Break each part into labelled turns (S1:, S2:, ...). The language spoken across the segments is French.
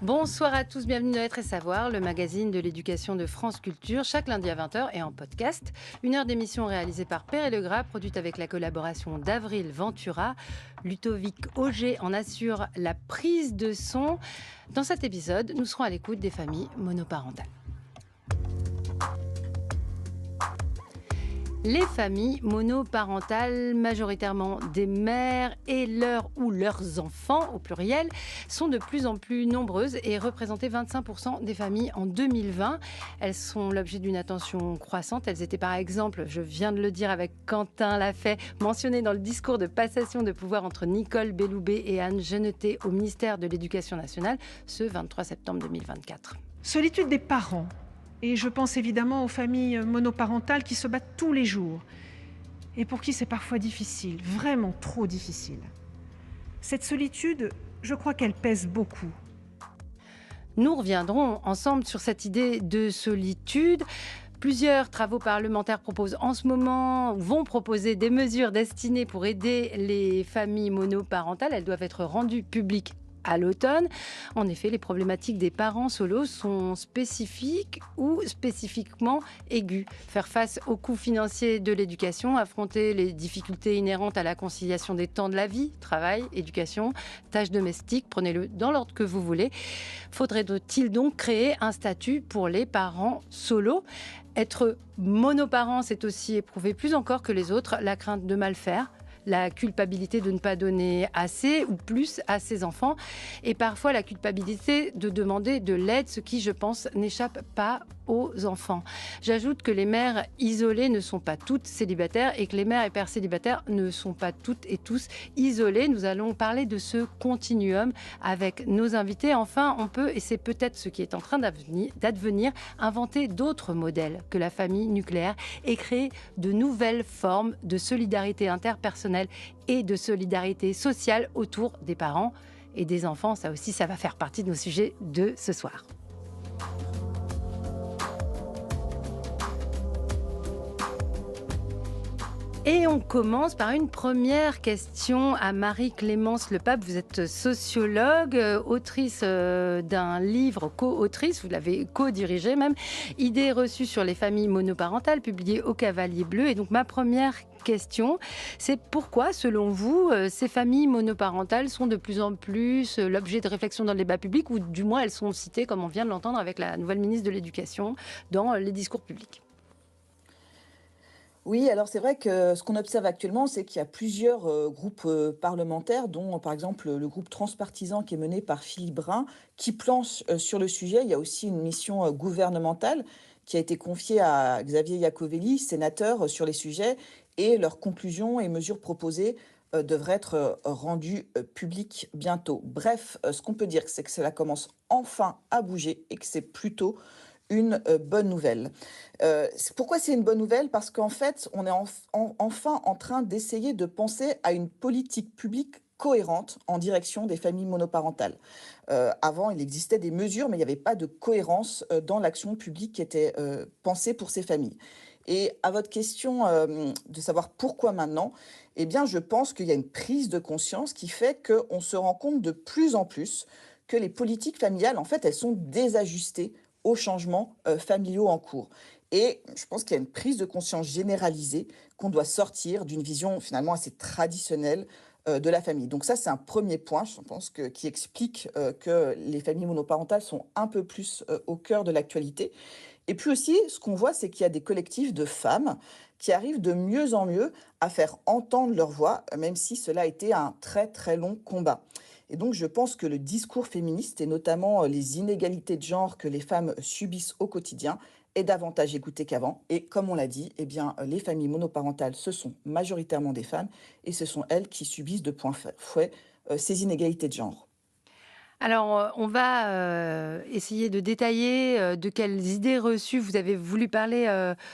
S1: Bonsoir à tous, bienvenue dans Être et Savoir, le magazine de l'éducation de France Culture, chaque lundi à 20h et en podcast. Une heure d'émission réalisée par Père et Legras, produite avec la collaboration d'Avril Ventura. Ludovic Auger en assure la prise de son. Dans cet épisode, nous serons à l'écoute des familles monoparentales. Les familles monoparentales, majoritairement des mères et leurs ou leurs enfants au pluriel, sont de plus en plus nombreuses et représentaient 25% des familles en 2020. Elles sont l'objet d'une attention croissante. Elles étaient par exemple, je viens de le dire avec Quentin Lafay, mentionnées dans le discours de passation de pouvoir entre Nicole Belloubet et Anne Genetet au ministère de l'Éducation nationale ce 23 septembre 2024.
S2: Solitude des parents. Et je pense évidemment aux familles monoparentales qui se battent tous les jours et pour qui c'est parfois difficile, vraiment trop difficile. Cette solitude, je crois qu'elle pèse beaucoup.
S1: Nous reviendrons ensemble sur cette idée de solitude. Plusieurs travaux parlementaires proposent en ce moment, ou vont proposer des mesures destinées pour aider les familles monoparentales. Elles doivent être rendues publiques à l'automne. En effet, les problématiques des parents solos sont spécifiques ou spécifiquement aiguës. Faire face aux coûts financiers de l'éducation, affronter les difficultés inhérentes à la conciliation des temps de la vie, travail, éducation, tâches domestiques, prenez-le dans l'ordre que vous voulez. Faudrait-il donc créer un statut pour les parents solos ? Être monoparent, c'est aussi éprouver plus encore que les autres la crainte de mal faire, la culpabilité de ne pas donner assez ou plus à ses enfants et parfois la culpabilité de demander de l'aide, ce qui, je pense, n'échappe pas aux enfants. J'ajoute que les mères isolées ne sont pas toutes célibataires et que les mères et pères célibataires ne sont pas toutes et tous isolés. Nous allons parler de ce continuum avec nos invités. Enfin, on peut, et c'est peut-être ce qui est en train d'advenir, inventer d'autres modèles que la famille nucléaire et créer de nouvelles formes de solidarité interpersonnelle et de solidarité sociale autour des parents et des enfants. Ça aussi, ça va faire partie de nos sujets de ce soir. Et on commence par une première question à Marie-Clémence Lepape. Vous êtes sociologue, autrice d'un livre, co-autrice, vous l'avez co-dirigé même, Idées reçues sur les familles monoparentales, publié au Cavalier Bleu. Et donc ma première question, c'est pourquoi, selon vous, ces familles monoparentales sont de plus en plus l'objet de réflexion dans le débat public, ou du moins elles sont citées, comme on vient de l'entendre avec la nouvelle ministre de l'Éducation, dans les discours publics.
S3: Oui, alors c'est vrai que ce qu'on observe actuellement, c'est qu'il y a plusieurs groupes parlementaires, dont par exemple le groupe transpartisan qui est mené par Philippe Brun, qui planche sur le sujet. Il y a aussi une mission gouvernementale qui a été confiée à Xavier Iacovelli, sénateur, sur les sujets, et leurs conclusions et mesures proposées devraient être rendues publiques bientôt. Bref, ce qu'on peut dire, c'est que cela commence enfin à bouger et que c'est plutôt une bonne nouvelle. Pourquoi c'est une bonne nouvelle? Parce qu'en fait, on est enfin en train d'essayer de penser à une politique publique cohérente en direction des familles monoparentales. Avant, il existait des mesures, mais il n'y avait pas de cohérence dans l'action publique qui était pensée pour ces familles. Et à votre question de savoir pourquoi maintenant, eh bien, je pense qu'il y a une prise de conscience qui fait qu'on se rend compte de plus en plus que les politiques familiales, en fait, elles sont désajustées aux changements familiaux en cours. Et je pense qu'il y a une prise de conscience généralisée qu'on doit sortir d'une vision finalement assez traditionnelle de la famille. Donc ça, c'est un premier point, je pense, qui explique que les familles monoparentales sont un peu plus au cœur de l'actualité. Et puis aussi, ce qu'on voit, c'est qu'il y a des collectifs de femmes qui arrivent de mieux en mieux à faire entendre leur voix, même si cela a été un très très long combat. Et donc, je pense que le discours féministe, et notamment les inégalités de genre que les femmes subissent au quotidien, est davantage écouté qu'avant. Et comme on l'a dit, eh bien, les familles monoparentales, ce sont majoritairement des femmes, et ce sont elles qui subissent de plein fouet ces inégalités de genre.
S1: Alors, on va essayer de détailler de quelles idées reçues vous avez voulu parler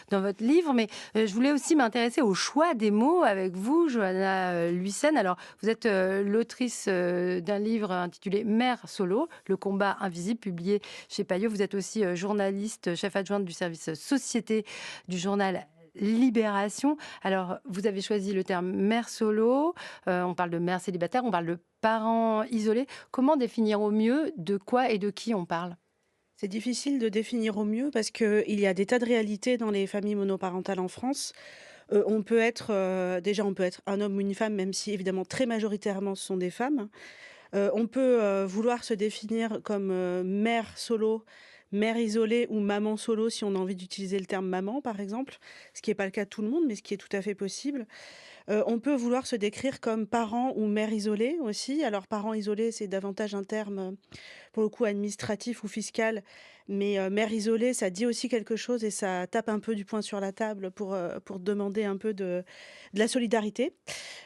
S1: dans votre livre, mais je voulais aussi m'intéresser au choix des mots avec vous, Johanna Luyssen. Alors, vous êtes l'autrice d'un livre intitulé Mère solo, le combat invisible, publié chez Payot. Vous êtes aussi journaliste, chef adjointe du service société du journal libération. Alors, vous avez choisi le terme mère solo, on parle de mère célibataire, on parle de parents isolés. Comment définir au mieux de quoi et de qui on parle?
S4: C'est difficile de définir au mieux parce qu'il y a des tas de réalités dans les familles monoparentales en France. On peut être, déjà on peut être un homme ou une femme, même si évidemment très majoritairement ce sont des femmes. On peut, vouloir se définir comme, mère solo, mère isolée ou maman solo si on a envie d'utiliser le terme maman par exemple, ce qui est pas le cas de tout le monde, mais ce qui est tout à fait possible. On peut vouloir se décrire comme parent ou mère isolée aussi. Alors parent isolé, c'est davantage un terme, pour le coup administratif ou fiscal, mais mère isolée, ça dit aussi quelque chose et ça tape un peu du poing sur la table pour demander un peu de la solidarité.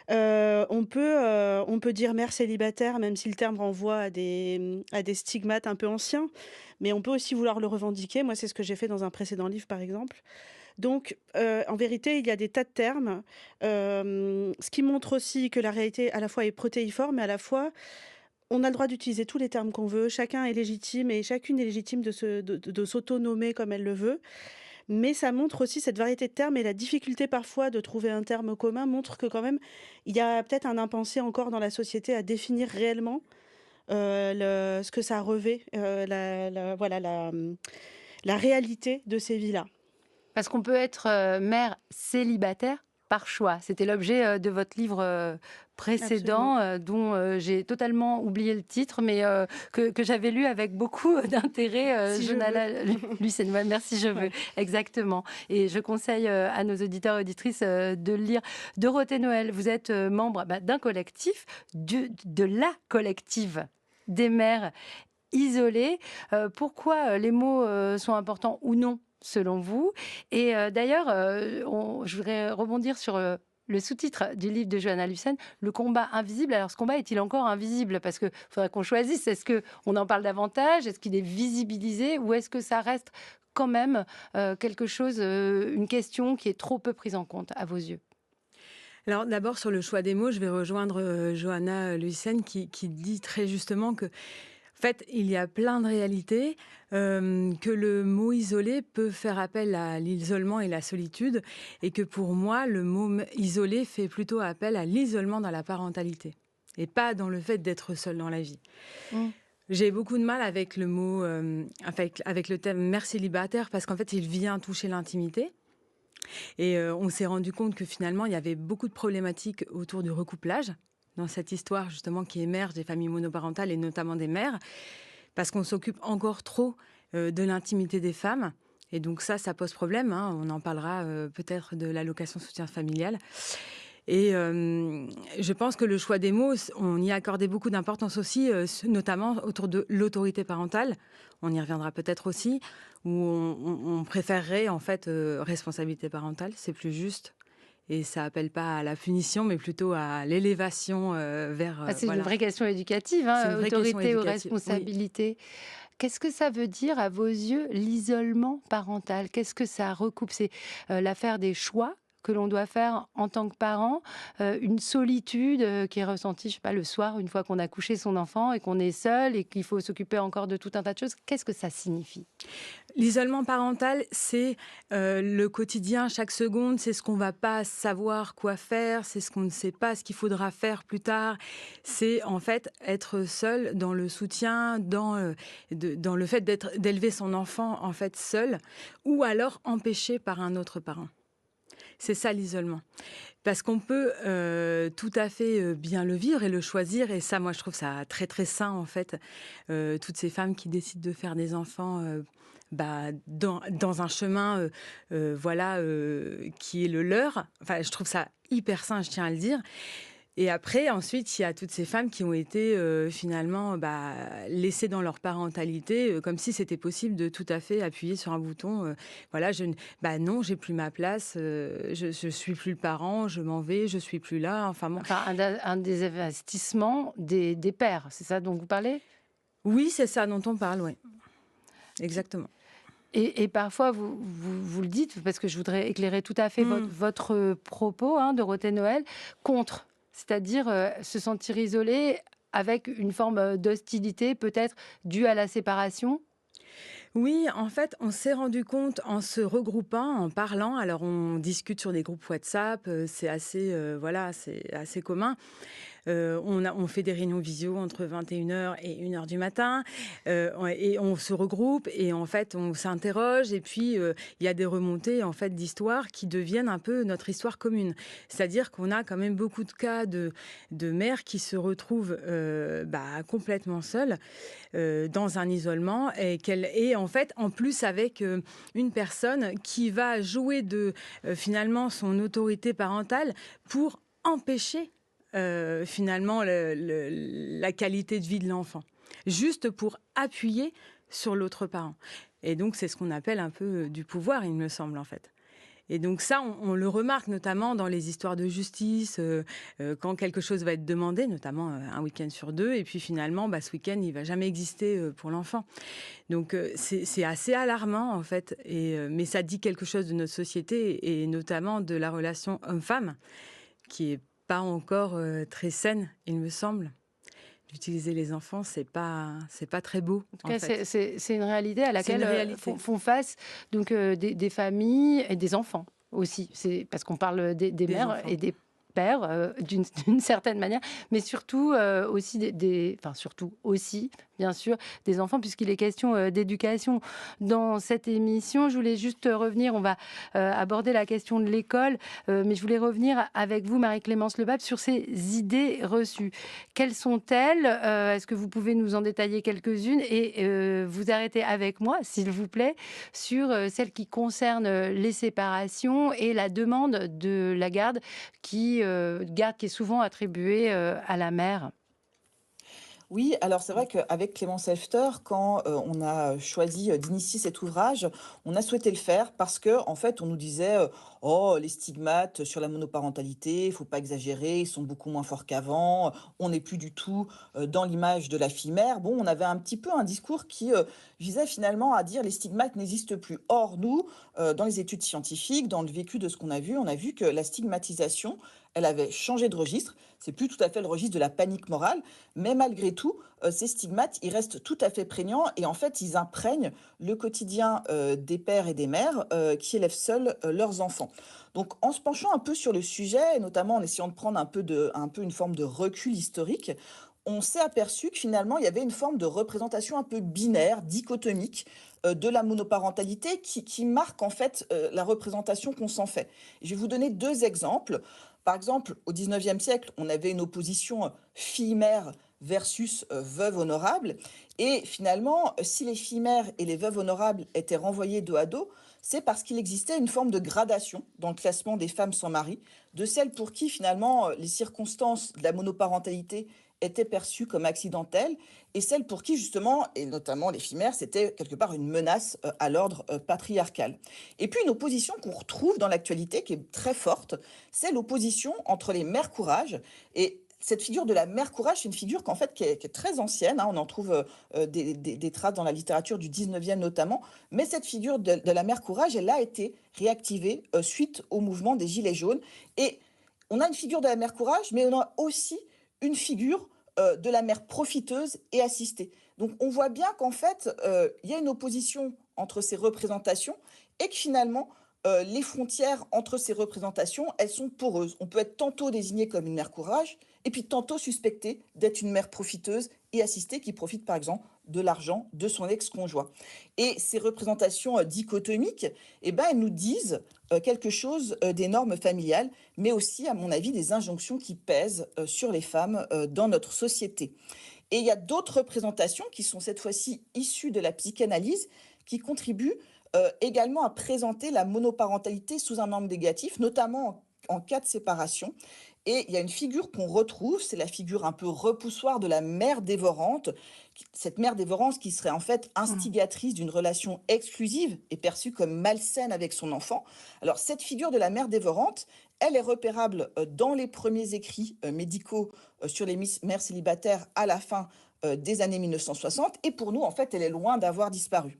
S4: On peut dire mère célibataire, même si le terme renvoie à des stigmates un peu anciens, mais on peut aussi vouloir le revendiquer. Moi, c'est ce que j'ai fait dans un précédent livre, par exemple. Donc, en vérité, il y a des tas de termes, ce qui montre aussi que la réalité, à la fois, est protéiforme, mais à la fois, on a le droit d'utiliser tous les termes qu'on veut. Chacun est légitime et chacune est légitime de s'autonommer comme elle le veut. Mais ça montre aussi cette variété de termes et la difficulté parfois de trouver un terme commun montre que quand même, il y a peut-être un impensé encore dans la société à définir réellement ce que ça revêt, voilà, la réalité de ces vies-là.
S1: Parce qu'on peut être mère célibataire par choix. C'était l'objet de votre livre
S4: Absolument.
S1: précédent, dont j'ai totalement oublié le titre, mais que j'avais lu avec beaucoup d'intérêt.
S4: Si je veux.
S1: Jonala Lucen, ouais, merci, je veux.
S4: Ouais.
S1: Exactement. Et je conseille à nos auditeurs et auditrices de le lire. Dorothée Noël, vous êtes membre d'un collectif, de la collective des mères isolées. Pourquoi les mots sont importants ou non selon vous? Et d'ailleurs, je voudrais rebondir sur le sous-titre du livre de Johanna Lucen, Le combat invisible. Alors, ce combat est-il encore invisible? Parce qu'il faudrait qu'on choisisse. Est-ce qu'on en parle davantage? Est-ce qu'il est visibilisé? Ou est-ce que ça reste quand même quelque chose, une question qui est trop peu prise en compte à vos yeux?
S5: Alors d'abord sur le choix des mots, je vais rejoindre Johanna Lucen qui dit très justement que en fait, il y a plein de réalités, que le mot isolé peut faire appel à l'isolement et la solitude, et que pour moi, le mot isolé fait plutôt appel à l'isolement dans la parentalité, et pas dans le fait d'être seul dans la vie.
S1: Mm.
S5: J'ai beaucoup de mal avec le mot, avec le thème mère célibataire, parce qu'en fait, il vient toucher l'intimité. Et on s'est rendu compte que finalement, il y avait beaucoup de problématiques autour du recouplage dans cette histoire justement qui émerge des familles monoparentales et notamment des mères, parce qu'on s'occupe encore trop de l'intimité des femmes. Et donc ça pose problème, hein. On en parlera peut-être de l'allocation soutien familial. Et je pense que le choix des mots, on y a accordé beaucoup d'importance aussi, notamment autour de l'autorité parentale. On y reviendra peut-être aussi, où on préférerait en fait responsabilité parentale, c'est plus juste. Et ça appelle pas à la punition, mais plutôt à l'élévation vers...
S1: C'est
S5: voilà.
S1: une vraie question éducative,
S5: C'est
S1: hein,
S5: une vraie question
S1: autorité ou
S5: éducative, oui.
S1: responsabilité. Qu'est-ce que ça veut dire à vos yeux, l'isolement parental? Qu'est-ce que ça recoupe? C'est l'affaire des choix que l'on doit faire en tant que parent, une solitude qui est ressentie, je sais pas, le soir, une fois qu'on a couché son enfant et qu'on est seul et qu'il faut s'occuper encore de tout un tas de choses. Qu'est-ce que ça signifie?
S5: L'isolement parental, c'est le quotidien, chaque seconde, c'est ce qu'on va pas savoir quoi faire, c'est ce qu'on ne sait pas, ce qu'il faudra faire plus tard. C'est en fait être seul dans le soutien, dans le fait d'élever son enfant en fait seul, ou alors empêché par un autre parent. C'est ça l'isolement. Parce qu'on peut tout à fait bien le vivre et le choisir. Et ça, moi, je trouve ça très, très sain, en fait. Toutes ces femmes qui décident de faire des enfants dans un chemin qui est le leur. Enfin, je trouve ça hyper sain, je tiens à le dire. Et après, ensuite, il y a toutes ces femmes qui ont été finalement laissées dans leur parentalité, comme si c'était possible de tout à fait appuyer sur un bouton. Non, j'ai plus ma place, je suis plus le parent, je m'en vais, je suis plus là. Enfin, bon.
S1: Enfin, un des investissements des pères, c'est ça dont vous parlez?
S5: Oui, c'est ça dont on parle, oui. Exactement.
S1: Et parfois, vous le dites, parce que je voudrais éclairer tout à fait votre propos, hein, Dorothée Noël, contre. C'est-à-dire se sentir isolé avec une forme d'hostilité peut-être due à la séparation?
S5: Oui, en fait, on s'est rendu compte en se regroupant, en parlant. Alors, on discute sur des groupes WhatsApp, c'est assez, voilà, c'est assez commun. On fait des réunions visio entre 21h et 1h du matin, et on se regroupe et en fait, on s'interroge et puis, il y a des remontées en fait d'histoires qui deviennent un peu notre histoire commune. C'est-à-dire qu'on a quand même beaucoup de cas de mères qui se retrouvent, complètement seules, dans un isolement et en fait, en plus avec, une personne qui va jouer finalement son autorité parentale pour empêcher finalement la qualité de vie de l'enfant, juste pour appuyer sur l'autre parent. Et donc c'est ce qu'on appelle un peu du pouvoir, il me semble en fait. Et donc ça, on le remarque notamment dans les histoires de justice, quand quelque chose va être demandé, notamment un week-end sur 2, et puis finalement, ce week-end, il va jamais exister pour l'enfant. Donc c'est assez alarmant en fait, mais ça dit quelque chose de notre société et notamment de la relation homme-femme, qui est pas encore très saine, il me semble. D'utiliser les enfants, c'est pas très beau.
S1: En tout cas, c'est une réalité à laquelle font face donc, des familles et des enfants aussi. C'est parce qu'on parle des mères
S5: enfants.
S1: Et des pères d'une certaine manière, mais surtout aussi surtout aussi, bien sûr, des enfants, puisqu'il est question d'éducation dans cette émission. Je voulais juste revenir, on va aborder la question de l'école, mais je voulais revenir avec vous, Marie-Clémence Lepape, sur ces idées reçues. Quelles sont-elles? Est-ce que vous pouvez nous en détailler quelques-unes et vous arrêter avec moi, s'il vous plaît, sur celles qui concernent les séparations et la demande de la garde qui est souvent attribuée à la mère?
S3: Oui, alors c'est vrai qu'avec Clémence Helfter, quand on a choisi d'initier cet ouvrage, on a souhaité le faire parce que en fait, on nous disait oh, les stigmates sur la monoparentalité, il faut pas exagérer, ils sont beaucoup moins forts qu'avant, on n'est plus du tout dans l'image de la fille mère. Bon, on avait un petit peu un discours qui visait finalement à dire les stigmates n'existent plus. Or, nous, dans les études scientifiques, dans le vécu de ce qu'on a vu que la stigmatisation, elle avait changé de registre. C'est plus tout à fait le registre de la panique morale, mais malgré tout, ces stigmates, ils restent tout à fait prégnants et en fait, ils imprègnent le quotidien des pères et des mères qui élèvent seuls leurs enfants. Donc, en se penchant un peu sur le sujet, et notamment en essayant de prendre un peu une forme de recul historique, on s'est aperçu que finalement, il y avait une forme de représentation un peu binaire, dichotomique, de la monoparentalité qui marque en fait la représentation qu'on s'en fait. Je vais vous donner deux exemples. Par exemple, au 19e siècle, on avait une opposition fille-mère versus veuve honorable. Et finalement, si les filles-mères et les veuves honorables étaient renvoyées dos à dos, c'est parce qu'il existait une forme de gradation dans le classement des femmes sans mari, de celles pour qui finalement les circonstances de la monoparentalité étaient perçues comme accidentelles, et celles pour qui justement, et notamment les filles-mères, c'était quelque part une menace à l'ordre patriarcal. Et puis une opposition qu'on retrouve dans l'actualité, qui est très forte, c'est l'opposition entre les mères courage et cette figure de la mère courage, c'est une figure qu'en fait qui est très ancienne, hein, on en trouve des traces dans la littérature du 19e notamment, mais cette figure de la mère courage, elle a été réactivée suite au mouvement des Gilets jaunes. Et on a une figure de la mère courage, mais on a aussi une figure de la mère profiteuse et assistée. Donc on voit bien qu'en fait, il y a une opposition entre ces représentations et que finalement, les frontières entre ces représentations, elles sont poreuses. On peut être tantôt désigné comme une mère courage, et puis tantôt suspecté d'être une mère profiteuse et assistée qui profite par exemple de l'argent de son ex-conjoint. Et ces représentations dichotomiques, eh ben, elles nous disent quelque chose des normes familiales, mais aussi, à mon avis, des injonctions qui pèsent sur les femmes dans notre société. Et il y a d'autres représentations qui sont cette fois-ci issues de la psychanalyse, qui contribuent également à présenter la monoparentalité sous un angle négatif, notamment en cas de séparation. Et il y a une figure qu'on retrouve, c'est la figure un peu repoussoire de la mère dévorante. Cette mère dévorante qui serait en fait instigatrice d'une relation exclusive et perçue comme malsaine avec son enfant. Alors cette figure de la mère dévorante, elle est repérable dans les premiers écrits médicaux sur les mères célibataires à la fin des années 1960. Et pour nous, en fait, elle est loin d'avoir disparu.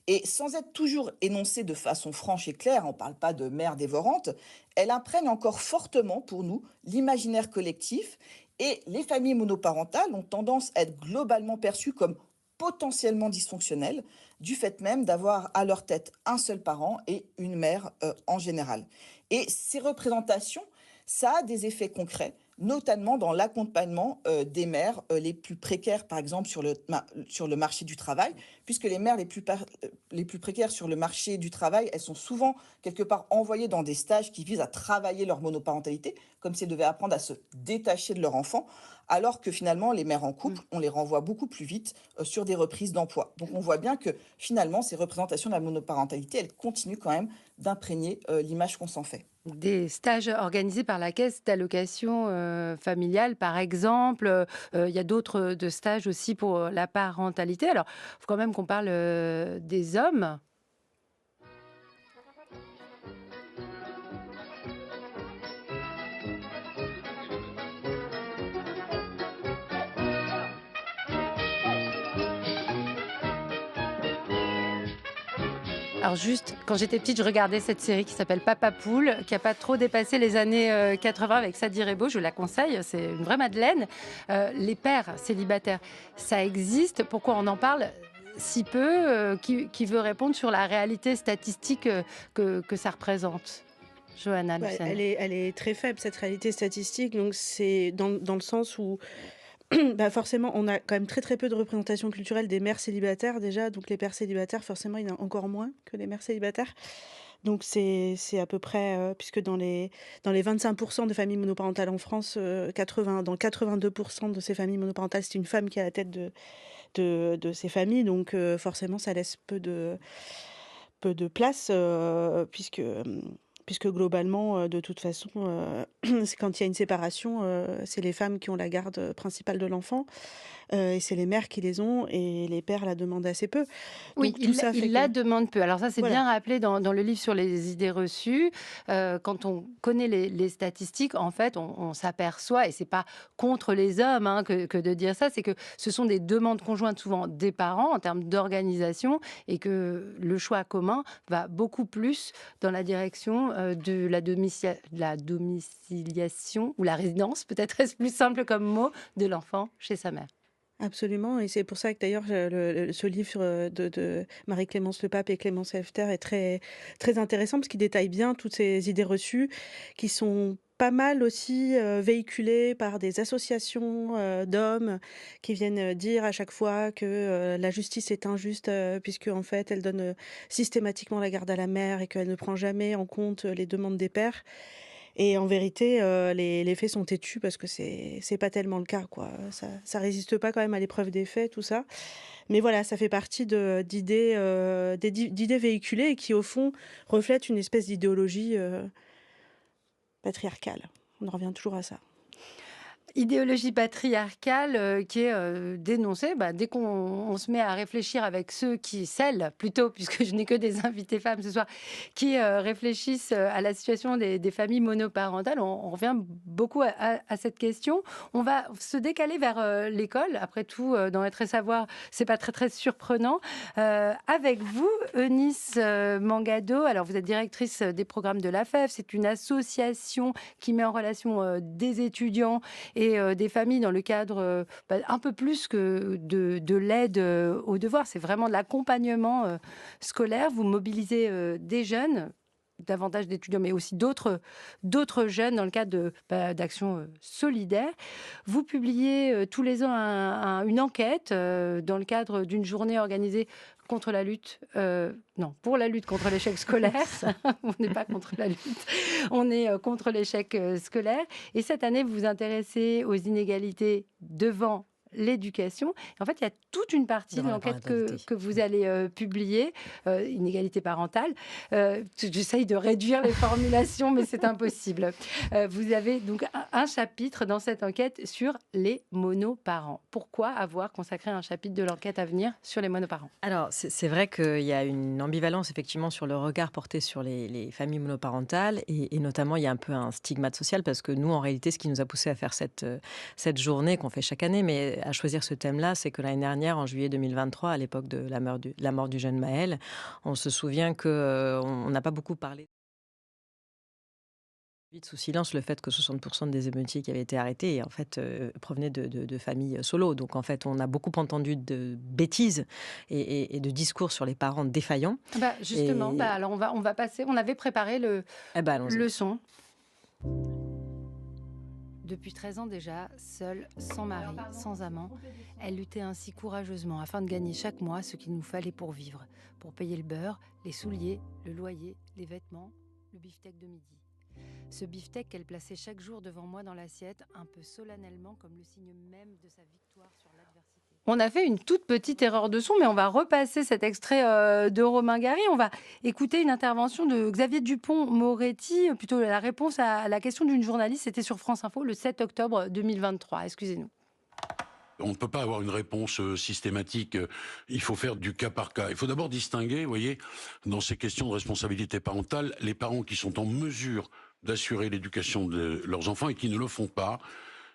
S3: Et sans être toujours énoncée de façon franche et claire, on ne parle pas de mère dévorante, elle imprègne encore fortement pour nous l'imaginaire collectif et les familles monoparentales ont tendance à être globalement perçues comme potentiellement dysfonctionnelles, du fait même d'avoir à leur tête un seul parent et une mère en général. Et ces représentations, ça a des effets concrets, notamment dans l'accompagnement des mères les plus précaires, par exemple, sur le marché du travail, puisque les mères les plus précaires sur le marché du travail, elles sont souvent quelque part envoyées dans des stages qui visent à travailler leur monoparentalité, comme si elles devaient apprendre à se détacher de leur enfant, alors que finalement, les mères en couple, on les renvoie beaucoup plus vite sur des reprises d'emploi. Donc on voit bien que finalement, ces représentations de la monoparentalité, elles continuent quand même d'imprégner l'image qu'on s'en fait.
S1: Des stages organisés par la caisse d'allocation familiale, par exemple. Il y a d'autres de stages aussi pour la parentalité. Alors, il faut quand même qu'on parle des hommes. Alors juste, quand j'étais petite, je regardais cette série qui s'appelle Papa Poule, qui n'a pas trop dépassé les années 80 avec Sadie Rebo, je la conseille, c'est une vraie madeleine. Les pères célibataires, ça existe. Pourquoi on en parle si peu qui veut répondre sur la réalité statistique que ça représente? Johanna
S4: Ouais,
S1: Luciani.
S4: elle est très faible, cette réalité statistique. Donc, c'est dans le sens où bah forcément, on a quand même très très peu de représentation culturelle des mères célibataires déjà. Donc, les pères célibataires, forcément, il y en a encore moins que les mères célibataires. Donc, c'est à peu près, puisque dans les 25% de familles monoparentales en France, dans 82% de ces familles monoparentales, c'est une femme qui est à la tête de ces familles. Donc, forcément, ça laisse peu de place, puisque globalement, de toute façon, c'est quand il y a une séparation, c'est les femmes qui ont la garde principale de l'enfant, et c'est les mères qui les ont et les pères la demandent assez peu.
S1: Oui,
S4: Donc tout ça fait
S1: il
S4: que
S1: la demande peu. Alors ça, c'est
S4: voilà.
S1: bien rappelé dans le livre sur les idées reçues. Quand on connaît les statistiques, en fait, on s'aperçoit, et c'est pas contre les hommes hein, que de dire ça, c'est que ce sont des demandes conjointes souvent des parents en termes d'organisation et que le choix commun va beaucoup plus dans la direction de la domiciliation ou la résidence, peut-être est-ce plus simple comme mot, de l'enfant chez sa mère.
S4: Absolument, et c'est pour ça que d'ailleurs ce livre de Marie-Clémence Le Pape et Clémence Hefter est très, très intéressant parce qu'il détaille bien toutes ces idées reçues qui sont pas mal aussi véhiculées par des associations d'hommes qui viennent dire à chaque fois que la justice est injuste puisque en fait elle donne systématiquement la garde à la mère et qu'elle ne prend jamais en compte les demandes des pères. Et en vérité, les faits sont têtus parce que c'est pas tellement le cas, quoi. Ça résiste pas quand même à l'épreuve des faits, tout ça. Mais voilà, ça fait partie d'idées véhiculées et qui, au fond, reflètent une espèce d'idéologie, patriarcale. On en revient toujours à ça.
S1: Idéologie patriarcale qui est dénoncée dès qu'on se met à réfléchir avec celles plutôt, puisque je n'ai que des invités femmes ce soir, qui réfléchissent à la situation des familles monoparentales. On revient beaucoup à cette question. On va se décaler vers l'école. Après tout, dans Être et Savoir, c'est pas très très surprenant. Avec vous, Eunice Mangado, alors vous êtes directrice des programmes de l'AFEF. C'est une association qui met en relation des étudiants et des familles dans le cadre un peu plus que de l'aide aux devoirs. C'est vraiment de l'accompagnement scolaire. Vous mobilisez des jeunes, davantage d'étudiants, mais aussi d'autres jeunes dans le cadre d'actions solidaires. Vous publiez tous les ans une enquête dans le cadre d'une journée organisée contre la lutte, pour la lutte contre l'échec scolaire. On n'est pas contre la lutte, on est contre l'échec scolaire. Et cette année, vous vous intéressez aux inégalités devant l'éducation. En fait, il y a toute une partie de
S6: Devant la
S1: l'enquête
S6: parentalité.
S1: que vous allez publier, inégalité parentale. J'essaye de réduire les formulations, mais c'est impossible. Vous avez donc un chapitre dans cette enquête sur les monoparents. Pourquoi avoir consacré un chapitre de l'enquête à venir sur les monoparents?
S6: Alors, c'est vrai qu'il y a une ambivalence effectivement sur le regard porté sur les familles monoparentales et notamment il y a un peu un stigmate social parce que nous, en réalité, ce qui nous a poussé à faire cette journée qu'on fait chaque année, mais à choisir ce thème-là, c'est que l'année dernière, en juillet 2023, à l'époque de la mort du jeune Maël, on se souvient qu'on n'a pas beaucoup parlé Vite sous silence le fait que 60% des émeutiers qui avaient été arrêtés, en fait, provenaient de familles solo. Donc, en fait, on a beaucoup entendu de bêtises et de discours sur les parents défaillants.
S1: Justement,
S6: Et
S1: alors on va passer. On avait préparé
S6: eh ben, allons-y.
S1: le son. Depuis 13 ans déjà, seule, sans mari, sans amant, elle luttait ainsi courageusement afin de gagner chaque mois ce qu'il nous fallait pour vivre, pour payer le beurre, les souliers, le loyer, les vêtements, le beefsteak de midi. Ce beefsteak qu'elle plaçait chaque jour devant moi dans l'assiette, un peu solennellement comme le signe même de sa victoire sur l'adversité. On a fait une toute petite erreur de son, mais on va repasser cet extrait de Romain Gary. On va écouter une intervention de Xavier Dupont-Moretti, plutôt la réponse à la question d'une journaliste. C'était sur France Info le 7 octobre 2023. Excusez-nous.
S7: On ne peut pas avoir une réponse systématique. Il faut faire du cas par cas. Il faut d'abord distinguer, vous voyez, dans ces questions de responsabilité parentale, les parents qui sont en mesure d'assurer l'éducation de leurs enfants et qui ne le font pas.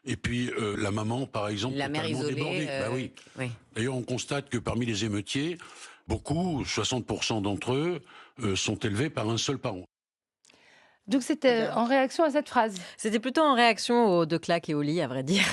S7: Et puis la maman, par exemple,
S8: La mère
S7: totalement
S8: isolée.
S7: débordée.
S8: Oui.
S7: D'ailleurs, on constate que parmi les émeutiers, beaucoup, 60% d'entre eux, sont élevés par un seul parent.
S1: Donc c'était en réaction à cette phrase.
S6: C'était plutôt en réaction aux 2 claques et au lit, à vrai dire.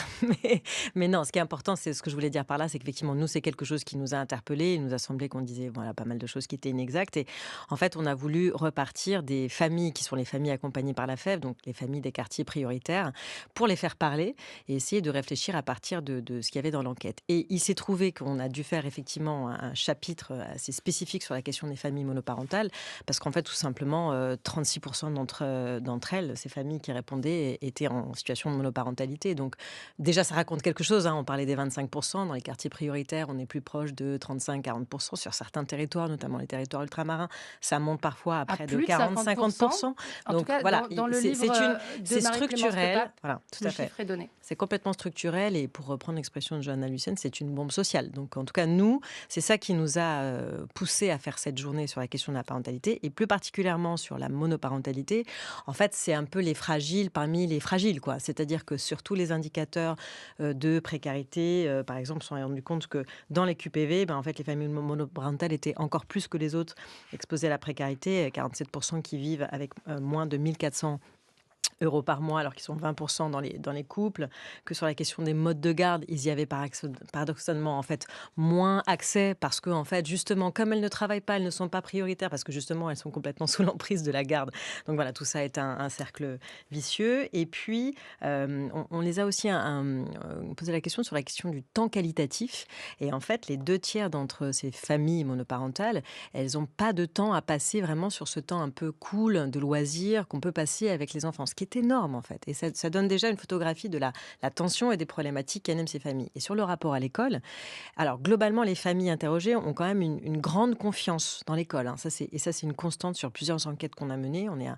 S6: Mais non, ce qui est important, c'est ce que je voulais dire par là, c'est qu'effectivement, nous, c'est quelque chose qui nous a interpellés. Il nous a semblé qu'on disait voilà, pas mal de choses qui étaient inexactes. Et en fait, on a voulu repartir des familles qui sont les familles accompagnées par la FEV, donc les familles des quartiers prioritaires, pour les faire parler et essayer de réfléchir à partir de ce qu'il y avait dans l'enquête. Et il s'est trouvé qu'on a dû faire effectivement un chapitre assez spécifique sur la question des familles monoparentales, parce qu'en fait, tout simplement, 36% d'entre elles, ces familles qui répondaient, étaient en situation de monoparentalité. Donc déjà, ça raconte quelque chose. On parlait des 25%. Dans les quartiers prioritaires, on est plus proche de 35-40%. Sur certains territoires, notamment les territoires ultramarins, ça monte parfois à près de 40-50%.
S1: En
S6: Donc
S1: tout cas,
S6: voilà,
S1: dans le livre
S6: c'est structurel. Voilà, tout à fait.
S1: Le chiffre est donné.
S6: C'est complètement structurel et pour reprendre l'expression de Johanna Lucen, c'est une bombe sociale. Donc en tout cas, nous, c'est ça qui nous a poussé à faire cette journée sur la question de la parentalité et plus particulièrement sur la monoparentalité. En fait, c'est un peu les fragiles parmi les fragiles, quoi. C'est-à-dire que sur tous les indicateurs de précarité, par exemple, on s'est rendu compte que dans les QPV, en fait, les familles monoparentales étaient encore plus que les autres exposées à la précarité. 47% qui vivent avec moins de 1400 euros par mois, alors qu'ils sont 20% dans les couples, que sur la question des modes de garde, ils y avaient paradoxalement en fait moins accès parce que en fait justement comme elles ne travaillent pas, elles ne sont pas prioritaires parce que justement elles sont complètement sous l'emprise de la garde. Donc voilà, tout ça est un cercle vicieux. Et puis on les a aussi posé la question sur la question du temps qualitatif. Et en fait, les 2/3 d'entre ces familles monoparentales, elles n'ont pas de temps à passer vraiment sur ce temps un peu cool de loisirs qu'on peut passer avec les enfants. Ce qui est énorme en fait. Et ça donne déjà une photographie de la tension et des problématiques qu'aiment ces familles. Et sur le rapport à l'école, alors globalement, les familles interrogées ont quand même une grande confiance dans l'école. Ça, c'est une constante sur plusieurs enquêtes qu'on a menées. On est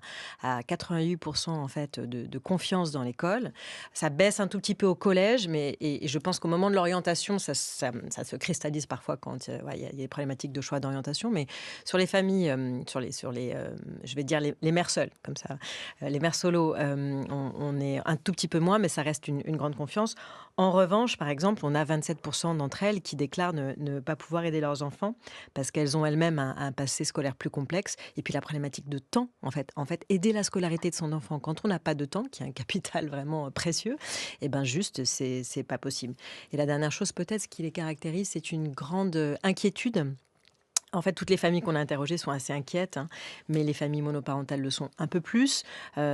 S6: à 88% en fait de confiance dans l'école. Ça baisse un tout petit peu au collège, mais et je pense qu'au moment de l'orientation, ça se cristallise parfois quand il y a des problématiques de choix d'orientation. Mais sur les familles, sur les je vais dire les mères seules, comme ça, les mères solos, on est un tout petit peu moins, mais ça reste une grande confiance. En revanche, par exemple, on a 27% d'entre elles qui déclarent ne pas pouvoir aider leurs enfants parce qu'elles ont elles-mêmes un passé scolaire plus complexe. Et puis la problématique de temps, en fait, aider la scolarité de son enfant quand on n'a pas de temps, qui est un capital vraiment précieux, et ben juste, c'est pas possible. Et la dernière chose, peut-être, ce qui les caractérise, c'est une grande inquiétude. En fait, toutes les familles qu'on a interrogées sont assez inquiètes, mais les familles monoparentales le sont un peu plus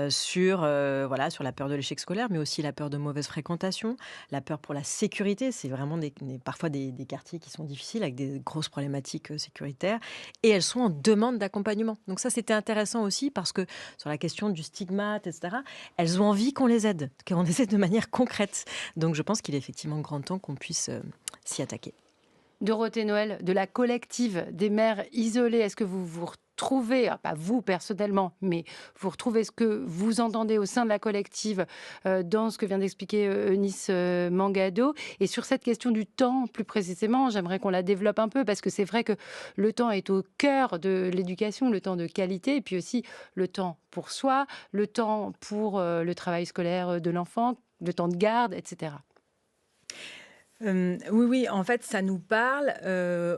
S6: sur la peur de l'échec scolaire, mais aussi la peur de mauvaise fréquentation, la peur pour la sécurité. C'est vraiment parfois des quartiers qui sont difficiles avec des grosses problématiques sécuritaires et elles sont en demande d'accompagnement. Donc ça, c'était intéressant aussi parce que sur la question du stigmate, etc., elles ont envie qu'on les aide, qu'on les aide de manière concrète. Donc je pense qu'il est effectivement grand temps qu'on puisse s'y attaquer.
S1: Dorothée Noël, de la collective des mères isolées, est-ce que vous vous retrouvez, pas vous personnellement, mais vous retrouvez ce que vous entendez au sein de la collective dans ce que vient d'expliquer Eunice Mangado? Et sur cette question du temps, plus précisément, j'aimerais qu'on la développe un peu, parce que c'est vrai que le temps est au cœur de l'éducation, le temps de qualité, et puis aussi le temps pour soi, le temps pour le travail scolaire de l'enfant, le temps de garde, etc.
S5: Oui, en fait, ça nous parle.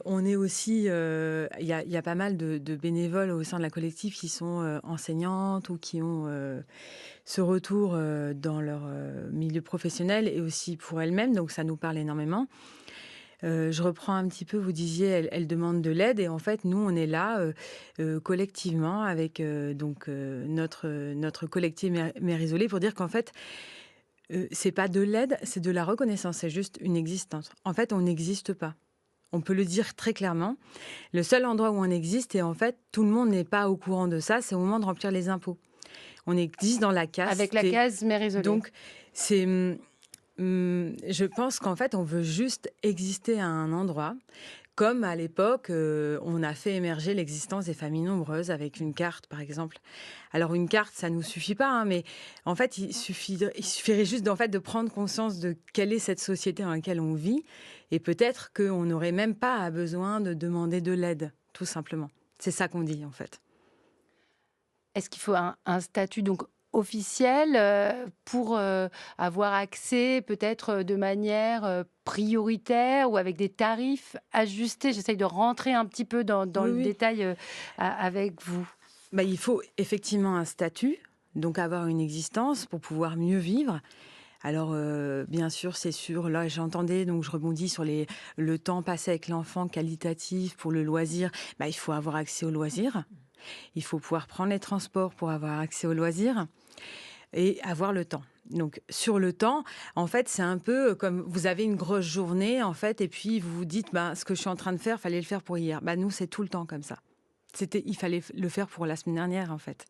S5: On est aussi, il y a pas mal de bénévoles au sein de la collective qui sont enseignantes ou qui ont ce retour dans leur milieu professionnel et aussi pour elles-mêmes, donc ça nous parle énormément. Je reprends un petit peu, vous disiez, elle demande de l'aide et en fait, nous, on est là collectivement avec notre collectif Mère Isolée pour dire qu'en fait, c'est pas de l'aide, c'est de la reconnaissance, c'est juste une existence. En fait, on n'existe pas. On peut le dire très clairement. Le seul endroit où on existe, et en fait, tout le monde n'est pas au courant de ça, c'est au moment de remplir les impôts. On existe dans la case.
S1: Avec la case mère isolée.
S5: Donc, je pense qu'en fait, on veut juste exister à un endroit. Comme à l'époque, on a fait émerger l'existence des familles nombreuses avec une carte, par exemple. Alors une carte, ça ne nous suffit pas, hein, mais en fait, il suffirait juste de prendre conscience de quelle est cette société dans laquelle on vit, et peut-être qu'on n'aurait même pas besoin de demander de l'aide, tout simplement. C'est ça qu'on dit, en fait.
S1: Est-ce qu'il faut un statut donc officiel pour avoir accès peut-être de manière prioritaire ou avec des tarifs ajustés? J'essaye de rentrer un petit peu dans le détail avec vous.
S5: Il faut effectivement un statut, donc avoir une existence pour pouvoir mieux vivre. Alors, bien sûr, c'est sûr, là, j'entendais, donc je rebondis sur le temps passé avec l'enfant qualitatif pour le loisir. Il faut avoir accès au loisir. Il faut pouvoir prendre les transports pour avoir accès aux loisirs et avoir le temps. Donc, sur le temps, en fait, c'est un peu comme vous avez une grosse journée, en fait, et puis vous vous dites, ce que je suis en train de faire, fallait le faire pour hier. Nous, c'est tout le temps comme ça. Il fallait le faire pour la semaine dernière, en fait.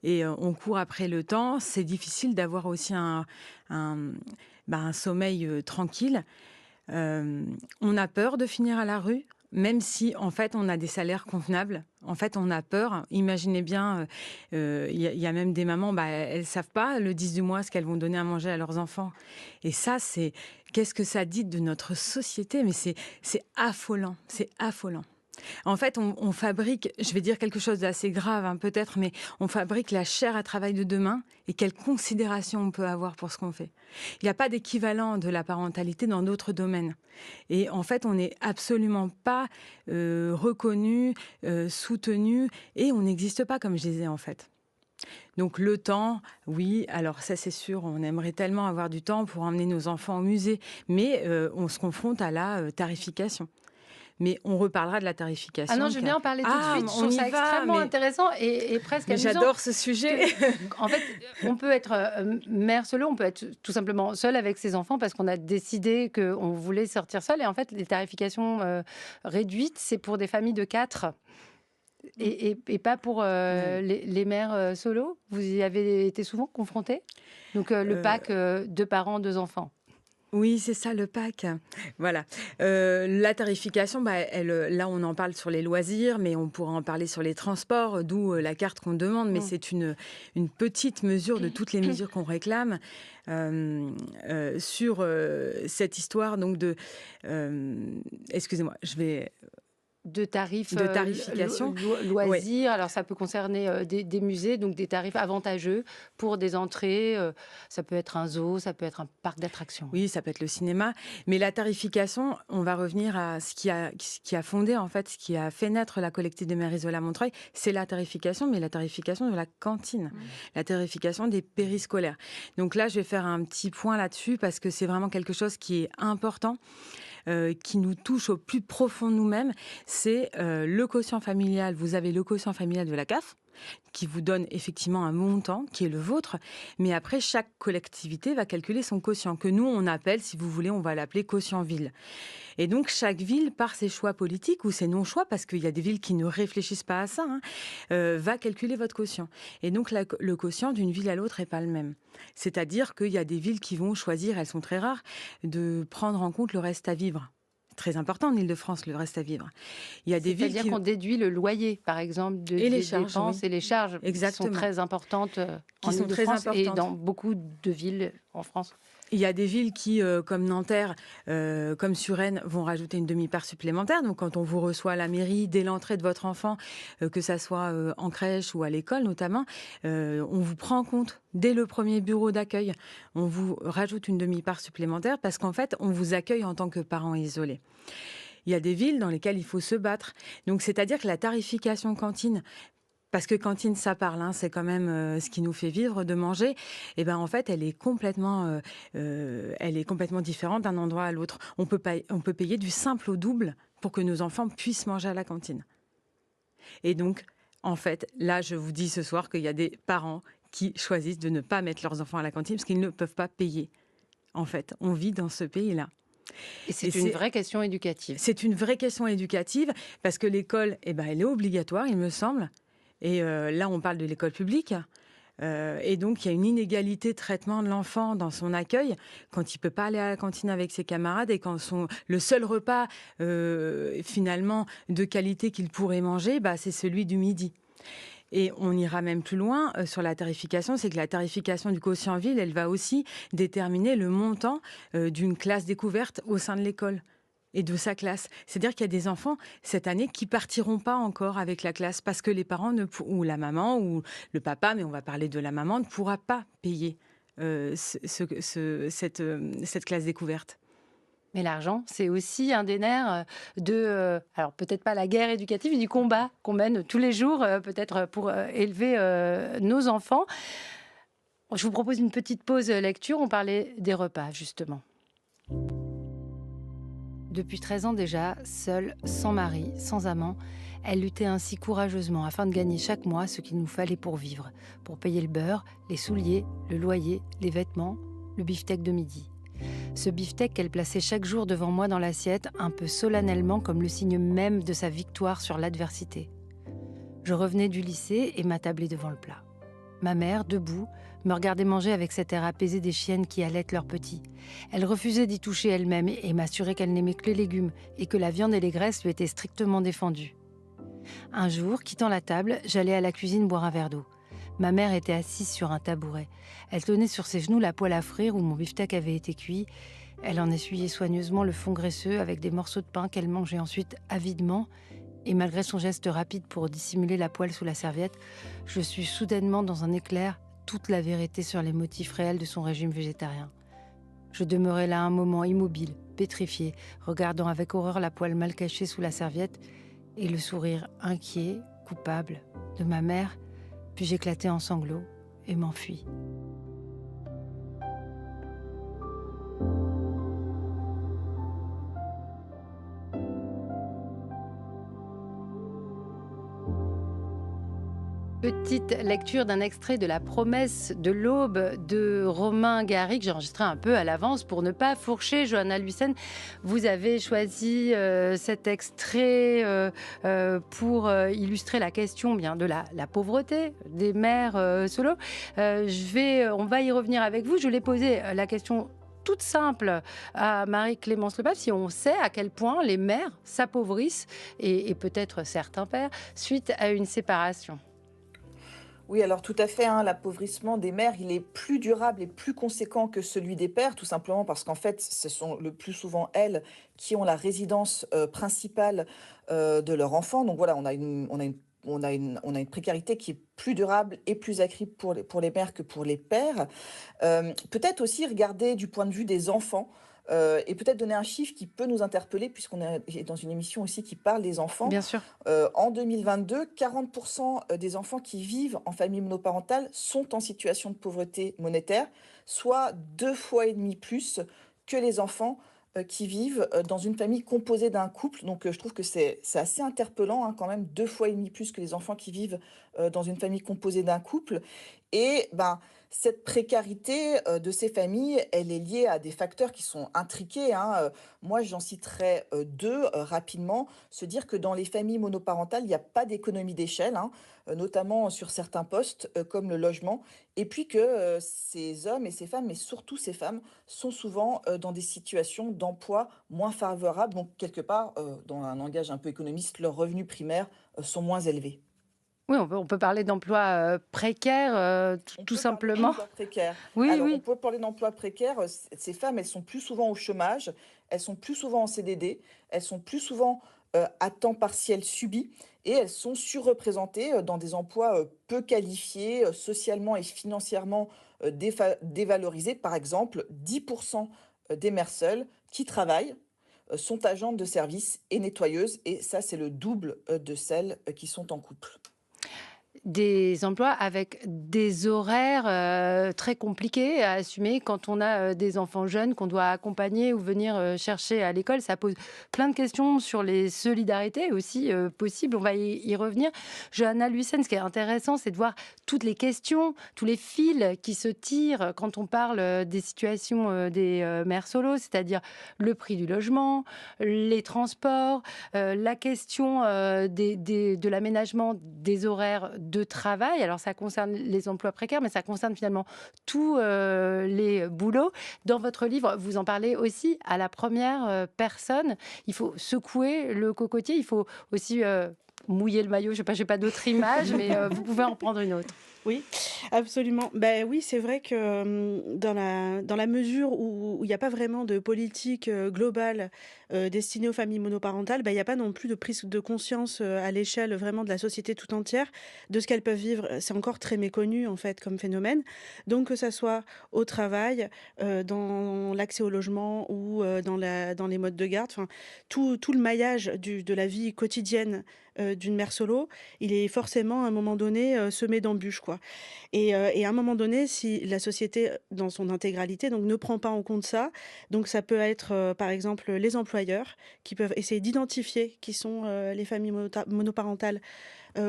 S5: Et on court après le temps. C'est difficile d'avoir aussi un sommeil tranquille. On a peur de finir à la rue. Même si, en fait, on a des salaires convenables, en fait, on a peur. Imaginez bien, y a même des mamans, elles ne savent pas le 10 du mois ce qu'elles vont donner à manger à leurs enfants. Et ça, qu'est-ce que ça dit de notre société? Mais c'est affolant, c'est affolant. En fait, on fabrique, je vais dire quelque chose d'assez grave peut-être, mais on fabrique la chair à travail de demain et quelle considération on peut avoir pour ce qu'on fait. Il n'y a pas d'équivalent de la parentalité dans d'autres domaines. Et en fait, on n'est absolument pas reconnu, soutenu et on n'existe pas comme je disais en fait. Donc le temps, oui, alors ça c'est sûr, on aimerait tellement avoir du temps pour emmener nos enfants au musée, mais on se confronte à la tarification. Mais on reparlera de la tarification.
S1: Ah non, je vais bien en parler tout de suite. Je trouve ça extrêmement intéressant et presque amusant.
S5: J'adore ce sujet.
S1: En fait, on peut être mère seule, on peut être tout simplement seule avec ses enfants parce qu'on a décidé qu'on voulait sortir seule. Et en fait, les tarifications réduites, c'est pour des familles de 4 et pas pour les mères solo. Vous y avez été souvent confrontées? Donc, le pack 2 parents, 2 enfants.
S5: Oui, c'est ça, le pack. Voilà. La tarification, là, on en parle sur les loisirs, mais on pourra en parler sur les transports, d'où la carte qu'on demande. Mais c'est une petite mesure de toutes les mesures qu'on réclame sur cette histoire donc de... excusez-moi, je vais...
S1: De tarification, loisirs. Alors, ça peut concerner des musées, donc des tarifs avantageux pour des entrées. Ça peut être un zoo, ça peut être un parc d'attractions.
S5: Oui, ça peut être le cinéma. Mais la tarification, on va revenir à ce qui a fondé, en fait, ce qui a fait naître la collective de Mère Isolée à Montreuil. C'est la tarification, mais la tarification de la cantine, la tarification des périscolaires. Donc là, je vais faire un petit point là-dessus parce que c'est vraiment quelque chose qui est important. Qui nous touche au plus profond de nous-mêmes, c'est le quotient familial. Vous avez le quotient familial de la CAF, qui vous donne effectivement un montant qui est le vôtre, mais après, chaque collectivité va calculer son quotient, que nous, on appelle, si vous voulez, on va l'appeler quotient ville. Et donc, chaque ville, par ses choix politiques ou ses non-choix, parce qu'il y a des villes qui ne réfléchissent pas à ça, va calculer votre quotient. Et donc, le quotient d'une ville à l'autre n'est pas le même. C'est-à-dire qu'il y a des villes qui vont choisir, elles sont très rares, de prendre en compte le reste à vivre. Très important en Ile-de-France, le reste à vivre. Il y a des villes
S1: C'est-à-dire qu'on déduit le loyer, par exemple, des dépenses et les charges qui sont très importantes en Ile-de-France et dans beaucoup de villes en France.
S5: Il y a des villes qui, comme Nanterre, comme Suresnes, vont rajouter une demi-part supplémentaire. Donc, quand on vous reçoit à la mairie, dès l'entrée de votre enfant, que ça soit en crèche ou à l'école notamment, on vous prend en compte dès le premier bureau d'accueil. On vous rajoute une demi-part supplémentaire parce qu'en fait, on vous accueille en tant que parent isolé. Il y a des villes dans lesquelles il faut se battre. Donc, c'est-à-dire que la tarification cantine, parce que cantine, ça parle, hein, c'est quand même ce qui nous fait vivre, de manger. Et ben en fait, elle est complètement différente d'un endroit à l'autre. On peut payer du simple au double pour que nos enfants puissent manger à la cantine. Et donc, en fait, là, je vous dis ce soir qu'il y a des parents qui choisissent de ne pas mettre leurs enfants à la cantine parce qu'ils ne peuvent pas payer. En fait, on vit dans ce pays-là.
S1: Et c'est une vraie question éducative.
S5: C'est une vraie question éducative parce que l'école, elle est obligatoire, il me semble. Et là, on parle de l'école publique. Et donc, il y a une inégalité de traitement de l'enfant dans son accueil quand il ne peut pas aller à la cantine avec ses camarades et quand le seul repas, finalement, de qualité qu'il pourrait manger, c'est celui du midi. Et on ira même plus loin sur la tarification, c'est que la tarification du quotient ville, elle va aussi déterminer le montant d'une classe découverte au sein de l'école et de sa classe. C'est-à-dire qu'il y a des enfants, cette année, qui partiront pas encore avec la classe parce que les parents, ou la maman, ou le papa, mais on va parler de la maman, ne pourra pas payer cette classe découverte.
S1: Mais l'argent, c'est aussi un des nerfs alors peut-être pas la guerre éducative, mais du combat qu'on mène tous les jours, peut-être pour élever nos enfants. Je vous propose une petite pause lecture. On parlait des repas, justement. Depuis 13 ans déjà, seule, sans mari, sans amant, elle luttait ainsi courageusement afin de gagner chaque mois ce qu'il nous fallait pour vivre, pour payer le beurre, les souliers, le loyer, les vêtements, le beefsteak de midi. Ce beefsteak qu'elle plaçait chaque jour devant moi dans l'assiette, un peu solennellement comme le signe même de sa victoire sur l'adversité. Je revenais du lycée et m'attablais devant le plat. Ma mère, debout, me regardait manger avec cet air apaisé des chiennes qui allaitent leurs petits. Elle refusait d'y toucher elle-même et m'assurait qu'elle n'aimait que les légumes et que la viande et les graisses lui étaient strictement défendues. Un jour, quittant la table, j'allais à la cuisine boire un verre d'eau. Ma mère était assise sur un tabouret. Elle tenait sur ses genoux la poêle à frire où mon beefsteak avait été cuit. Elle en essuyait soigneusement le fond graisseux avec des morceaux de pain qu'elle mangeait ensuite avidement. Et malgré son geste rapide pour dissimuler la poêle sous la serviette, je suis soudainement dans un éclair toute la vérité sur les motifs réels de son régime végétarien. Je demeurais là un moment immobile, pétrifiée, regardant avec horreur la poêle mal cachée sous la serviette et le sourire inquiet, coupable de ma mère. Puis j'éclatai en sanglots et m'enfuis. Petite lecture d'un extrait de La promesse de l'aube de Romain Gary, que j'ai enregistré un peu à l'avance pour ne pas fourcher. Johanna Luyssen, vous avez choisi cet extrait pour illustrer la question bien de la pauvreté des mères solo. On va y revenir avec vous. Je l'ai posé la question toute simple à Marie-Clémence Lepage, si on sait à quel point les mères s'appauvrissent, et peut-être certains pères, suite à une séparation.
S3: Oui, alors tout à fait, hein, l'appauvrissement des mères, il est plus durable et plus conséquent que celui des pères, tout simplement parce qu'en fait, ce sont le plus souvent elles qui ont la résidence principale de leur enfant. Donc voilà, on a une précarité qui est plus durable et plus accrue pour les mères que pour les pères. Peut-être aussi regarder du point de vue des enfants. Et peut-être donner un chiffre qui peut nous interpeller, puisqu'on est dans une émission aussi qui parle des enfants.
S1: Bien sûr.
S3: En 2022, 40% des enfants qui vivent en famille monoparentale sont en situation de pauvreté monétaire, soit 2,5 fois plus que les enfants qui vivent dans une famille composée d'un couple. Donc je trouve que c'est assez interpellant, hein, quand même, 2,5 fois plus que les enfants qui vivent dans une famille composée d'un couple. Et cette précarité de ces familles, elle est liée à des facteurs qui sont intriqués, hein. Moi, j'en citerai deux rapidement. Se dire que dans les familles monoparentales, il n'y a pas d'économie d'échelle, hein, notamment sur certains postes comme le logement. Et puis que ces hommes et ces femmes, mais surtout ces femmes, sont souvent dans des situations d'emploi moins favorables. Donc, quelque part, dans un langage un peu économiste, leurs revenus primaires sont moins élevés.
S1: Oui, on peut parler d'emploi précaire,
S3: On
S1: tout
S3: peut parler
S1: simplement.
S3: d'emploi précaire.
S1: Oui,
S3: Alors, on
S1: oui.
S3: peut parler d'emploi précaire. Ces femmes, elles sont plus souvent au chômage, elles sont plus souvent en CDD, elles sont plus souvent à temps partiel subi et elles sont surreprésentées dans des emplois peu qualifiés, socialement et financièrement dévalorisés. Par exemple, 10% des mères seules qui travaillent sont agentes de service et nettoyeuses et ça, c'est le double de celles qui sont en couple.
S1: Des emplois avec des horaires très compliqués à assumer quand on a des enfants jeunes qu'on doit accompagner ou venir chercher à l'école. Ça pose plein de questions sur les solidarités aussi possibles. On va y revenir. Johanna Luyssen, ce qui est intéressant, c'est de voir toutes les questions, tous les fils qui se tirent quand on parle des situations des mères solos, c'est-à-dire le prix du logement, les transports, la question de l'aménagement des horaires de travail. Alors, ça concerne les emplois précaires, mais ça concerne finalement tous les boulots. Dans votre livre, vous en parlez aussi à la première personne. Il faut secouer le cocotier, il faut aussi mouiller le maillot. Je sais pas d'autres images, mais vous pouvez en prendre une autre.
S4: Oui, absolument. Ben oui, c'est vrai que dans la mesure où il n'y a pas vraiment de politique globale destinée aux familles monoparentales, ben, il n'y a pas non plus de prise de conscience à l'échelle vraiment de la société tout entière de ce qu'elles peuvent vivre. C'est encore très méconnu en fait comme phénomène. Donc que ça soit au travail, dans l'accès au logement ou dans les modes de garde, enfin, tout le maillage de la vie quotidienne d'une mère solo, il est forcément à un moment donné semé d'embûches, quoi. Et à un moment donné, si la société dans son intégralité donc ne prend pas en compte ça, donc ça peut être par exemple les employeurs qui peuvent essayer d'identifier qui sont les familles monoparentales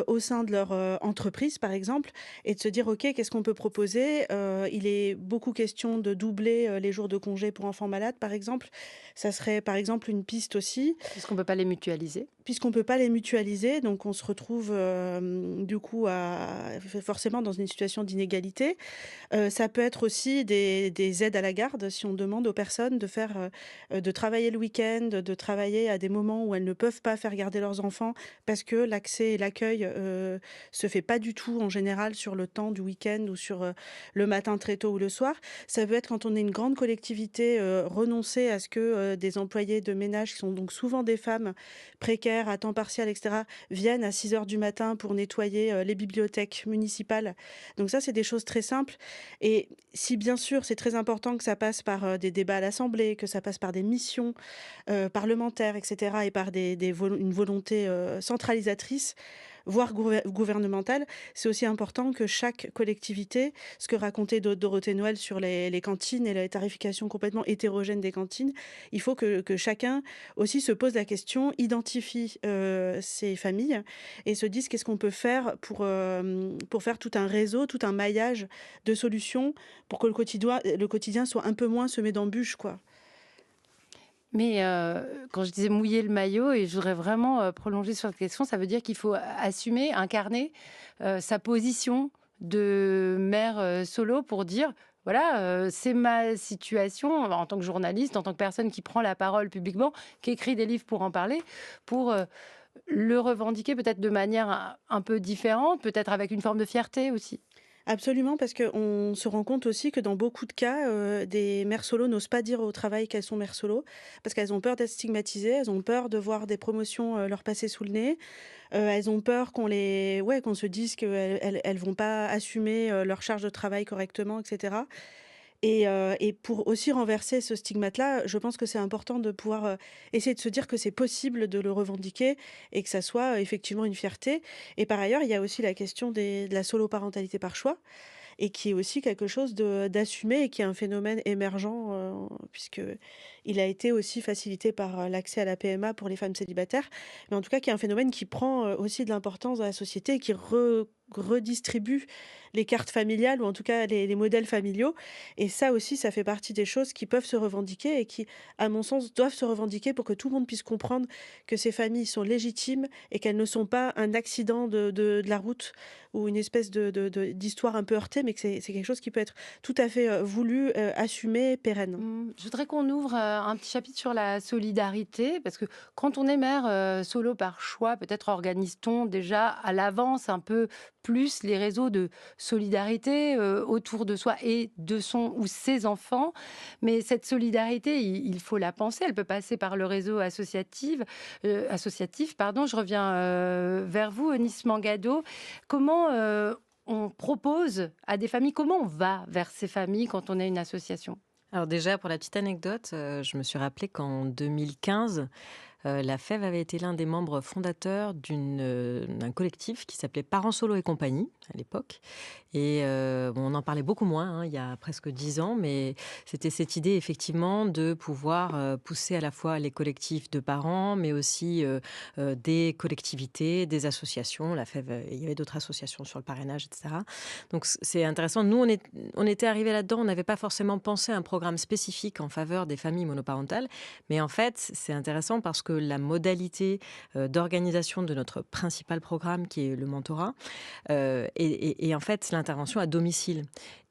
S4: au sein de leur entreprise, par exemple, et de se dire, OK, qu'est-ce qu'on peut proposer? Il est beaucoup question de doubler les jours de congé pour enfants malades, par exemple. Ça serait, par exemple, une piste aussi,
S1: Puisqu'on ne peut pas les mutualiser.
S4: puisqu'on ne peut pas les mutualiser, donc on se retrouve du coup forcément dans une situation d'inégalité. Ça peut être aussi des aides à la garde, si on demande aux personnes de travailler le week-end, de travailler à des moments où elles ne peuvent pas faire garder leurs enfants parce que l'accès et l'accueil se fait pas du tout en général sur le temps du week-end ou sur le matin très tôt ou le soir. Ça peut être quand on est une grande collectivité, renoncer à ce que des employés de ménage, qui sont donc souvent des femmes précaires, à temps partiel, etc., viennent à 6 heures du matin pour nettoyer les bibliothèques municipales. Donc ça, c'est des choses très simples. Et si bien sûr c'est très important que ça passe par des débats à l'Assemblée, que ça passe par des missions parlementaires, etc., et par une volonté centralisatrice, voire gouvernementale, c'est aussi important que chaque collectivité, ce que racontait Dorothée Noël sur les cantines et la tarification complètement hétérogène des cantines, il faut que chacun aussi se pose la question, identifie ces familles et se dise qu'est-ce qu'on peut faire pour faire tout un réseau, tout un maillage de solutions pour que le quotidien soit un peu moins semé d'embûches, quoi.
S1: Mais quand je disais mouiller le maillot, et je voudrais vraiment prolonger sur cette question, ça veut dire qu'il faut assumer, incarner sa position de mère solo pour dire, voilà, c'est ma situation en tant que journaliste, en tant que personne qui prend la parole publiquement, qui écrit des livres pour en parler, pour le revendiquer peut-être de manière un peu différente, peut-être avec une forme de fierté aussi.
S4: Absolument, parce qu'on se rend compte aussi que dans beaucoup de cas, des mères solo n'osent pas dire au travail qu'elles sont mères solo, parce qu'elles ont peur d'être stigmatisées, elles ont peur de voir des promotions leur passer sous le nez, elles ont peur qu'on se dise qu'elles vont pas assumer leur charge de travail correctement, etc. Et pour aussi renverser ce stigmate-là, je pense que c'est important de pouvoir essayer de se dire que c'est possible de le revendiquer et que ça soit effectivement une fierté. Et par ailleurs, il y a aussi la question de la solo-parentalité par choix et qui est aussi quelque chose d'assumé et qui est un phénomène émergent puisque il a été aussi facilité par l'accès à la PMA pour les femmes célibataires, mais en tout cas qui est un phénomène qui prend aussi de l'importance dans la société et qui redistribue les cartes familiales ou en tout cas les modèles familiaux. Et ça aussi, ça fait partie des choses qui peuvent se revendiquer et qui, à mon sens, doivent se revendiquer pour que tout le monde puisse comprendre que ces familles sont légitimes et qu'elles ne sont pas un accident de la route ou une espèce d'histoire un peu heurtée, mais que c'est quelque chose qui peut être tout à fait voulu, assumé, pérenne.
S1: Je voudrais qu'on ouvre un petit chapitre sur la solidarité, parce que quand on est mère solo par choix, peut-être organise-t-on déjà à l'avance un peu plus les réseaux de solidarité autour de soi et de son ou ses enfants. Mais cette solidarité, il faut la penser. Elle peut passer par le réseau associatif. Pardon. Je reviens vers vous, Eunice Mangado. Comment on propose à des familles, comment on va vers ces familles quand on a une association?
S6: Alors déjà, pour la petite anecdote, je me suis rappelé qu'en 2015, la FEV avait été l'un des membres fondateurs d'un collectif qui s'appelait Parents Solo et compagnie, à l'époque. Et bon, on en parlait beaucoup moins, il y a presque 10 ans, mais c'était cette idée, effectivement, de pouvoir pousser à la fois les collectifs de parents, mais aussi des collectivités, des associations. La FEV, il y avait d'autres associations sur le parrainage, etc. Donc, c'est intéressant. Nous, on était arrivés là-dedans, on n'avait pas forcément pensé à un programme spécifique en faveur des familles monoparentales, mais en fait, c'est intéressant parce que la modalité d'organisation de notre principal programme, qui est le mentorat, et en fait l'intervention à domicile.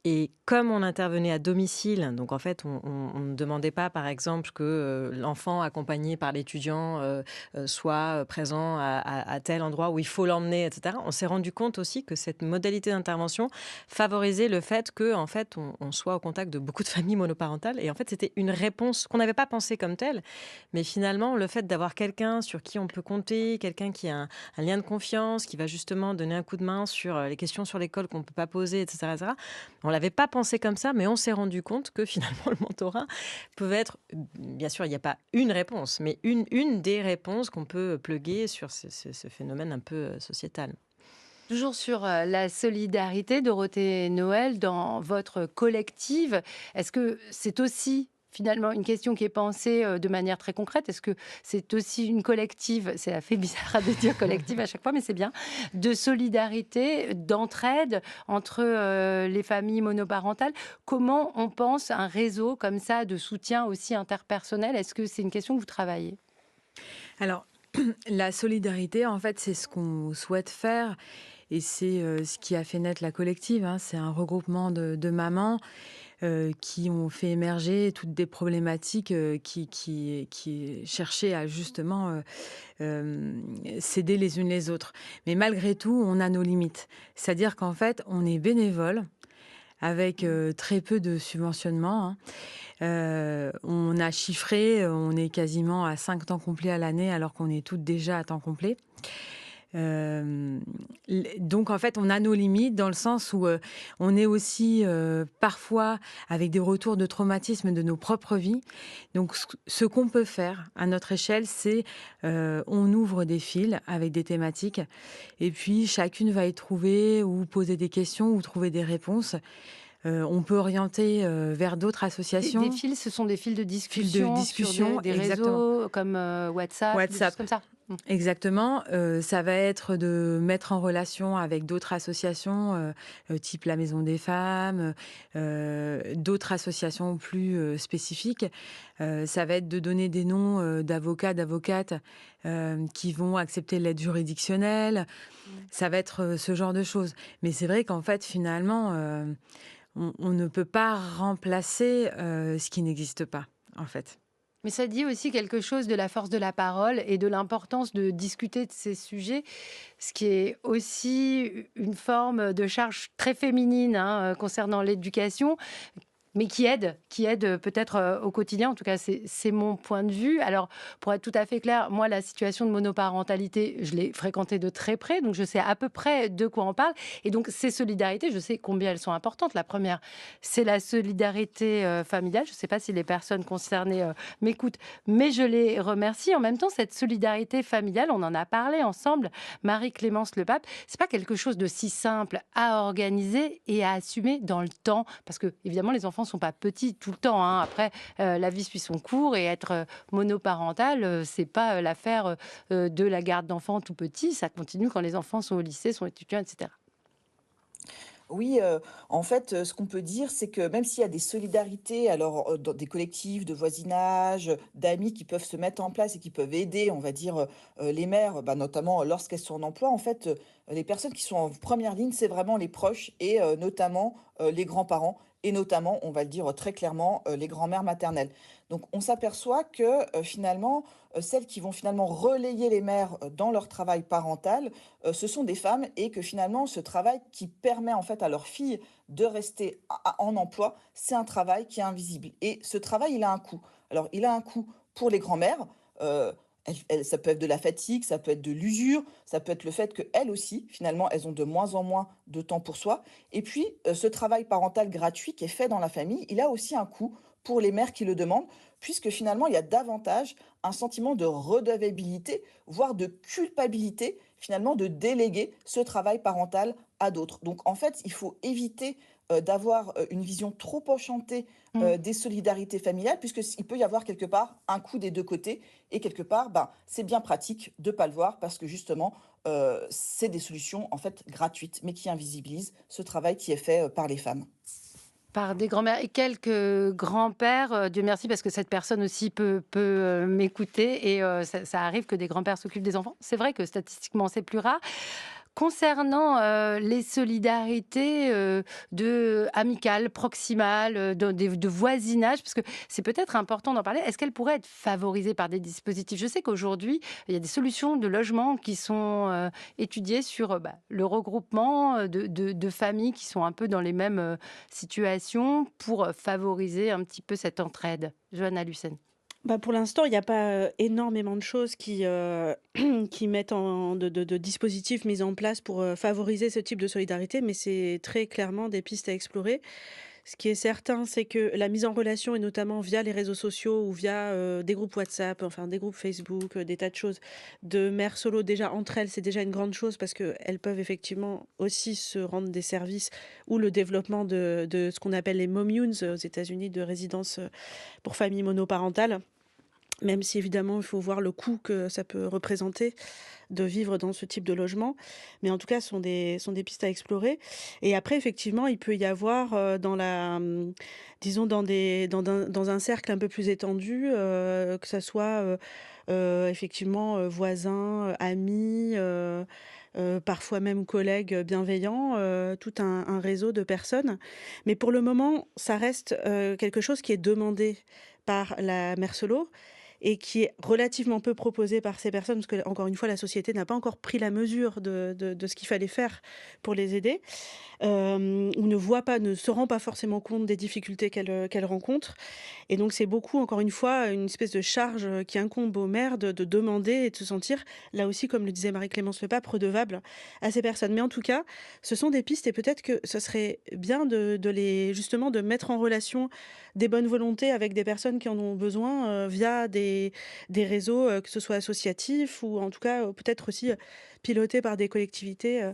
S6: Et comme on intervenait à domicile, donc en fait, on ne demandait pas, par exemple, que l'enfant accompagné par l'étudiant soit présent à tel endroit où il faut l'emmener, etc. On s'est rendu compte aussi que cette modalité d'intervention favorisait le fait que, en fait, on soit au contact de beaucoup de familles monoparentales. Et en fait, c'était une réponse qu'on n'avait pas pensée comme telle, mais finalement, le fait d'avoir quelqu'un sur qui on peut compter, quelqu'un qui a un lien de confiance, qui va justement donner un coup de main sur les questions sur l'école qu'on ne peut pas poser, etc., etc. On l'avait pas pensé comme ça, mais on s'est rendu compte que finalement le mentorat pouvait être, bien sûr, il n'y a pas une réponse, mais une des réponses qu'on peut plugger sur ce phénomène un peu sociétal.
S1: Toujours sur la solidarité, Dorothée Noël, dans votre collective, est-ce que c'est aussi finalement une question qui est pensée de manière très concrète? Est-ce que c'est aussi une collective, c'est fait bizarre de dire collective à chaque fois, mais c'est bien, de solidarité, d'entraide entre les familles monoparentales? Comment on pense un réseau comme ça de soutien aussi interpersonnel? Est-ce que c'est une question que vous travaillez?
S5: Alors, la solidarité, en fait, c'est ce qu'on souhaite faire et c'est ce qui a fait naître la collective, hein. C'est un regroupement de mamans qui ont fait émerger toutes des problématiques qui cherchaient à justement s'aider les unes les autres. Mais malgré tout, on a nos limites. C'est-à-dire qu'en fait, on est bénévole avec très peu de subventionnement, hein. On a chiffré, on est quasiment à 5 temps complets à l'année alors qu'on est toutes déjà à temps complet. Donc en fait, on a nos limites dans le sens où on est aussi parfois avec des retours de traumatisme de nos propres vies. Donc ce qu'on peut faire à notre échelle, c'est on ouvre des fils avec des thématiques et puis chacune va y trouver ou poser des questions ou trouver des réponses. On peut orienter vers d'autres associations.
S1: Des fils, ce sont des fils de discussion, sur des
S5: exactement.
S1: réseaux comme WhatsApp, des choses comme ça.
S5: Exactement. Ça va être de mettre en relation avec d'autres associations, type la Maison des Femmes, d'autres associations plus spécifiques. Ça va être de donner des noms d'avocats, d'avocates qui vont accepter l'aide juridictionnelle. Ça va être ce genre de choses. Mais c'est vrai qu'en fait, finalement, on ne peut pas remplacer ce qui n'existe pas, en fait.
S1: Mais ça dit aussi quelque chose de la force de la parole et de l'importance de discuter de ces sujets, ce qui est aussi une forme de charge très féminine concernant l'éducation, mais qui aide peut-être au quotidien. En tout cas, c'est mon point de vue. Alors, pour être tout à fait clair, moi, la situation de monoparentalité, je l'ai fréquentée de très près, donc je sais à peu près de quoi on parle. Et donc, ces solidarités, je sais combien elles sont importantes. La première, c'est la solidarité familiale. Je ne sais pas si les personnes concernées m'écoutent, mais je les remercie. En même temps, cette solidarité familiale, on en a parlé ensemble, Marie-Clémence Lepape, c'est pas quelque chose de si simple à organiser et à assumer dans le temps, parce que, évidemment, les enfants sont pas petits tout le temps, hein. Après, la vie suit son cours et être monoparental, c'est pas l'affaire de la garde d'enfants tout petits. Ça continue quand les enfants sont au lycée, sont étudiants, etc.
S3: Oui, en fait, ce qu'on peut dire, c'est que même s'il y a des solidarités, alors, dans des collectifs de voisinage, d'amis qui peuvent se mettre en place et qui peuvent aider, on va dire, les mères, bah, notamment lorsqu'elles sont en emploi, en fait, les personnes qui sont en première ligne, c'est vraiment les proches et notamment, les grands-parents et notamment, on va le dire très clairement, les grands-mères maternelles. Donc on s'aperçoit que, finalement, celles qui vont finalement relayer les mères, dans leur travail parental, ce sont des femmes et que finalement ce travail qui permet en fait à leurs filles de rester en emploi, c'est un travail qui est invisible et ce travail, il a un coût. Alors il a un coût pour les grands-mères, ça peut être de la fatigue, ça peut être de l'usure, ça peut être le fait qu'elles aussi, finalement, elles ont de moins en moins de temps pour soi. Et puis, ce travail parental gratuit qui est fait dans la famille, il a aussi un coût pour les mères qui le demandent, puisque finalement, il y a davantage un sentiment de redevabilité, voire de culpabilité, finalement, de déléguer ce travail parental à d'autres. Donc, en fait, il faut éviter d'avoir une vision trop enchantée
S1: Mmh.
S3: des solidarités familiales, puisqu'il peut y avoir quelque part un coût des deux côtés, et quelque part, ben, c'est bien pratique de ne pas le voir, parce que justement, c'est des solutions en fait gratuites, mais qui invisibilisent ce travail qui est fait par les femmes.
S1: Par des grands-mères et quelques grands-pères, Dieu merci parce que cette personne aussi peut m'écouter et ça arrive que des grands-pères s'occupent des enfants. C'est vrai que statistiquement, c'est plus rare. Concernant, les solidarités, amicales, proximales, de voisinage, parce que c'est peut-être important d'en parler. Est-ce qu'elles pourraient être favorisées par des dispositifs? Je sais qu'aujourd'hui, il y a des solutions de logement qui sont, étudiées sur, le regroupement, de familles qui sont un peu dans les mêmes, situations pour, favoriser un petit peu cette entraide. Johanna Lucen.
S4: Pour l'instant, il n'y a pas, énormément de choses qui mettent de dispositifs mis en place pour, favoriser ce type de solidarité, mais c'est très clairement des pistes à explorer. Ce qui est certain, c'est que la mise en relation et notamment via les réseaux sociaux ou via, des groupes WhatsApp, enfin des groupes Facebook, des tas de choses, de mères solo déjà entre elles, c'est déjà une grande chose parce qu'elles peuvent effectivement aussi se rendre des services ou le développement de ce qu'on appelle les Momunes aux États-Unis, de résidences, pour familles monoparentales. Même si évidemment, il faut voir le coût que ça peut représenter de vivre dans ce type de logement. Mais en tout cas, ce sont des pistes à explorer. Et après, effectivement, il peut y avoir disons, dans un cercle un peu plus étendu, que ça soit effectivement voisins, amis, parfois même collègues bienveillants, tout un réseau de personnes. Mais pour le moment, ça reste quelque chose qui est demandé par la mère solo et qui est relativement peu proposé par ces personnes, parce que encore une fois, la société n'a pas encore pris la mesure de ce qu'il fallait faire pour les aider, ou ne se rend pas forcément compte des difficultés qu'elles rencontrent. Et donc c'est beaucoup, encore une fois, une espèce de charge qui incombe aux mères de demander et de se sentir, là aussi, comme le disait Marie-Clémence Lepape, redevable à ces personnes. Mais en tout cas, ce sont des pistes et peut-être que ce serait bien justement, de mettre en relation des bonnes volontés avec des personnes qui en ont besoin via des réseaux, que ce soit associatifs ou en tout cas peut-être aussi pilotés par des collectivités,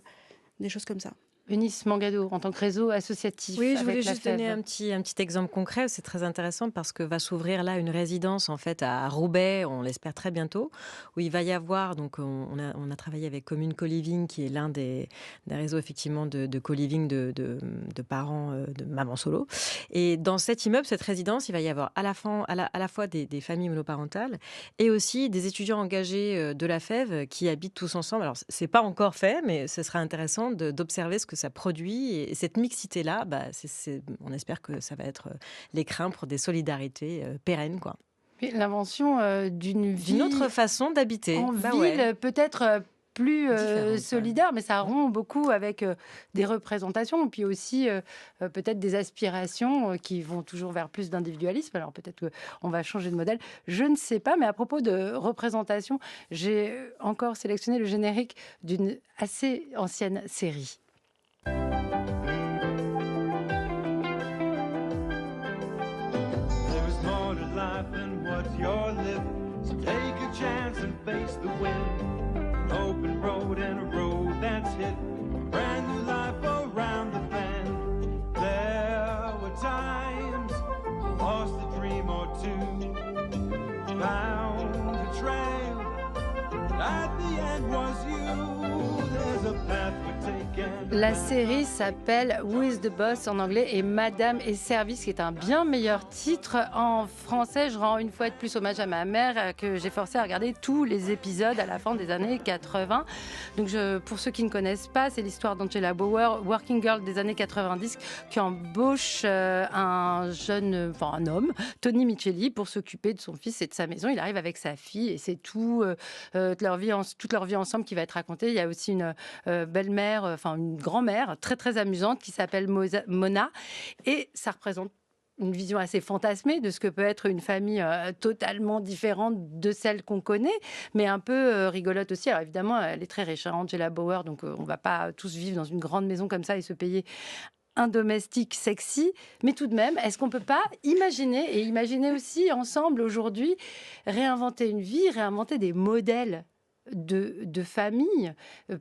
S4: des choses comme ça.
S1: Eunice Mangado, en tant que réseau associatif
S6: Oui, je
S1: avec
S6: voulais
S1: la
S6: juste donner
S1: FEV.
S6: un petit exemple concret. C'est très intéressant parce que va s'ouvrir là une résidence en fait à Roubaix, on l'espère très bientôt, où il va y avoir, donc on a travaillé avec Commune Co-Living, qui est l'un des réseaux effectivement de co-living de parents, de mamans solo. Et dans cet immeuble, cette résidence, il va y avoir à la fois des familles monoparentales et aussi des étudiants engagés de la FEV qui habitent tous ensemble. Alors, c'est pas encore fait, mais ce sera intéressant d'observer ce que ça produit. Et cette mixité-là, on espère que ça va être l'écrin pour des solidarités pérennes, quoi.
S1: Oui, l'invention d'une
S6: D'une autre façon d'habiter.
S1: en
S6: Bah
S1: ville,
S6: ouais.
S1: peut-être plus
S6: Différente, ouais.
S1: solidaire, mais ça rompt beaucoup avec des représentations, puis aussi peut-être des aspirations qui vont toujours vers plus d'individualisme. Alors peut-être qu'on va changer de modèle, je ne sais pas, mais à propos de représentation, j'ai encore sélectionné le générique d'une assez ancienne série.
S8: There's more to life than what you're living. So take a chance and face the wind. An open road and a road that's hidden. A brand new life around the bend. There were times I lost a dream or two. Found a trail. At the end was you. There's a path we're taking.
S1: La série s'appelle Who is the Boss en anglais et Madame et Service, qui est un bien meilleur titre. En français, je rends une fois de plus hommage à ma mère que j'ai forcé à regarder tous les épisodes à la fin des années 80. Donc pour ceux qui ne connaissent pas, c'est l'histoire d'Angela Bauer, working girl des années 90, qui embauche un homme, Tony Micheli, pour s'occuper de son fils et de sa maison. Il arrive avec sa fille et c'est toute leur vie ensemble qui va être racontée. Il y a aussi une belle-mère, une grand-mère très très amusante qui s'appelle Mona, et ça représente une vision assez fantasmée de ce que peut être une famille totalement différente de celle qu'on connaît, mais un peu rigolote aussi. Alors évidemment, elle est très riche, Angela Bauer, donc on ne va pas tous vivre dans une grande maison comme ça et se payer un domestique sexy, mais tout de même, est-ce qu'on ne peut pas imaginer aussi ensemble aujourd'hui, réinventer une vie, réinventer des modèles de famille,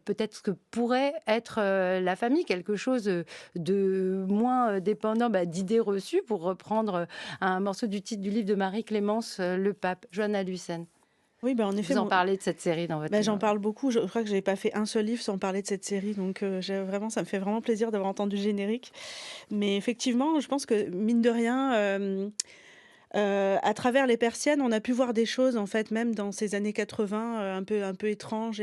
S1: peut-être que pourrait être la famille, quelque chose de moins dépendant d'idées reçues, pour reprendre un morceau du titre du livre de Marie-Clémence Le Pape. Johanna Lucen.
S4: Oui, en effet.
S1: Vous en parlez de cette série dans votre livre.
S4: J'en parle beaucoup. Je crois que je n'avais pas fait un seul livre sans parler de cette série. Donc, ça me fait vraiment plaisir d'avoir entendu le générique. Mais effectivement, je pense que, mine de rien, à travers les persiennes, on a pu voir des choses, en fait, même dans ces années 80, un peu étranges, où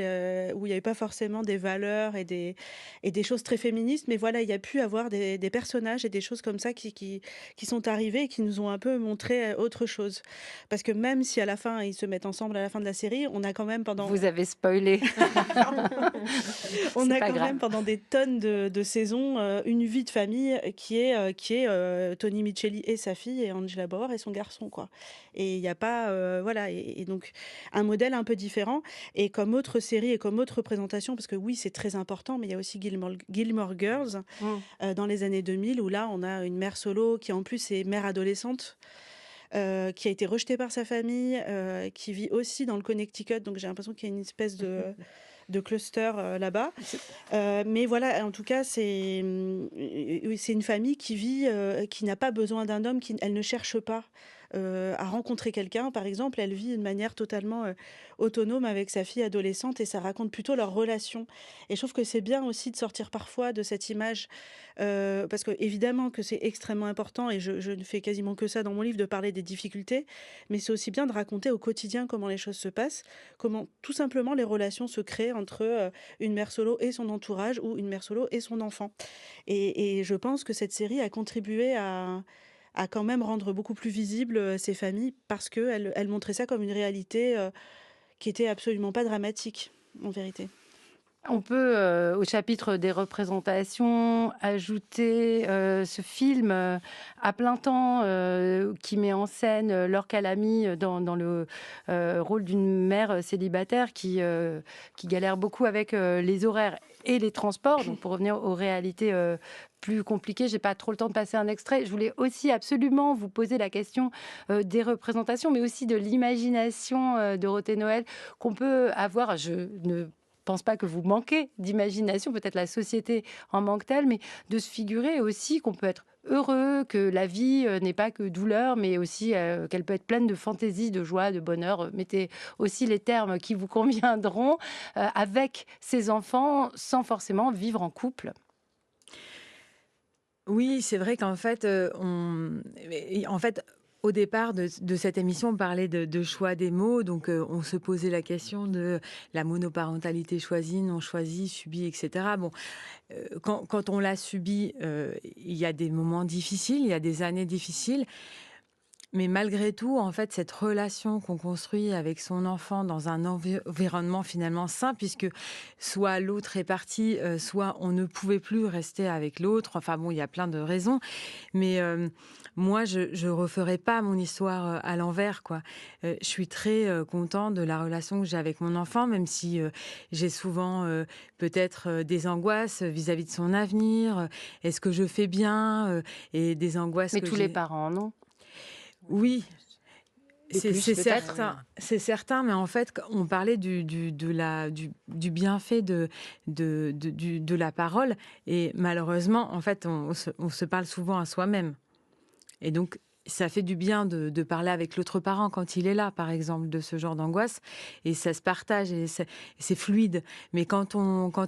S4: il n'y avait pas forcément des valeurs et des choses très féministes. Mais voilà, il y a pu avoir des personnages et des choses comme ça qui sont arrivées et qui nous ont un peu montré autre chose. Parce que même si à la fin, ils se mettent ensemble à la fin de la série, on a quand même pendant...
S1: Vous avez spoilé.
S4: On a quand même pendant des tonnes de saisons une vie de famille qui est Tony Micheli et sa fille, et Angela Bauer et son garçon, quoi. Et il n'y a pas et donc un modèle un peu différent. Et comme autre série et comme autre représentation, parce que oui, c'est très important, mais il y a aussi Gilmore Girls dans les années 2000, où là on a une mère solo qui en plus est mère adolescente, qui a été rejetée par sa famille, qui vit aussi dans le Connecticut, donc j'ai l'impression qu'il y a une espèce de cluster là-bas. Mais voilà, en tout cas, c'est une famille qui vit, qui n'a pas besoin d'un homme, elle ne cherche pas à rencontrer quelqu'un, par exemple. Elle vit de manière totalement autonome avec sa fille adolescente, et ça raconte plutôt leur relation. Et je trouve que c'est bien aussi de sortir parfois de cette image, parce que évidemment que c'est extrêmement important, et je ne fais quasiment que ça dans mon livre, de parler des difficultés, mais c'est aussi bien de raconter au quotidien comment les choses se passent, comment tout simplement les relations se créent entre une mère solo et son entourage, ou une mère solo et son enfant. Et je pense que cette série a contribué à quand même rendre beaucoup plus visibles ces familles, parce qu'elle montrait ça comme une réalité qui était absolument pas dramatique, en vérité.
S1: On peut, au chapitre des représentations, ajouter ce film à plein temps qui met en scène Laure Calamy dans le rôle d'une mère célibataire qui galère beaucoup avec les horaires et les transports. Donc, pour revenir aux réalités plus compliquées, j'ai pas trop le temps de passer un extrait. Je voulais aussi absolument vous poser la question des représentations, mais aussi de l'imagination, Dorothée Noël, qu'on peut avoir. Je ne pense pas que vous manquez d'imagination, peut-être la société en manque telle, mais de se figurer aussi qu'on peut être heureux, que la vie n'est pas que douleur, mais aussi qu'elle peut être pleine de fantaisie, de joie, de bonheur. Mettez aussi les termes qui vous conviendront avec ses enfants, sans forcément vivre en couple.
S5: Oui, c'est vrai qu'en fait, au départ de cette émission, on parlait de choix des mots. Donc, on se posait la question de la monoparentalité choisie, non choisie, subie, etc. Bon, quand on l'a subie, il y a des moments difficiles, il y a des années difficiles. Mais malgré tout, en fait, cette relation qu'on construit avec son enfant dans un environnement finalement sain, puisque soit l'autre est parti, soit on ne pouvait plus rester avec l'autre. Enfin bon, il y a plein de raisons. Mais moi, je referais pas mon histoire à l'envers, quoi. Je suis très contente de la relation que j'ai avec mon enfant, même si j'ai souvent peut-être des angoisses vis-à-vis de son avenir. Est-ce que je fais bien, et des angoisses.
S1: Mais tous les parents, non?
S5: Oui, c'est
S1: certain.
S5: C'est certain, mais en fait, on parlait du bienfait de la parole, et malheureusement, en fait, on se parle souvent à soi-même. Et donc, ça fait du bien de parler avec l'autre parent quand il est là, par exemple, de ce genre d'angoisse. Et ça se partage et c'est fluide. Mais quand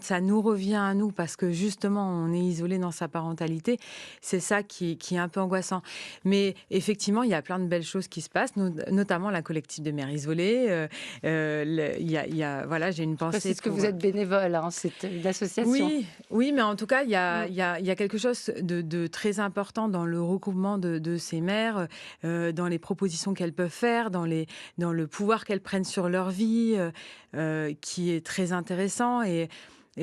S5: ça nous revient à nous, parce que justement, on est isolé dans sa parentalité, c'est ça qui est un peu angoissant. Mais effectivement, il y a plein de belles choses qui se passent, notamment la collective de mères isolées. Voilà, j'ai une pensée.
S1: C'est ce que vous êtes bénévole, hein, c'est une association.
S5: Oui, mais en tout cas, il y a quelque chose de très important dans le regroupement de ces mères, dans les propositions qu'elles peuvent faire, dans le pouvoir qu'elles prennent sur leur vie, qui est très intéressant. Et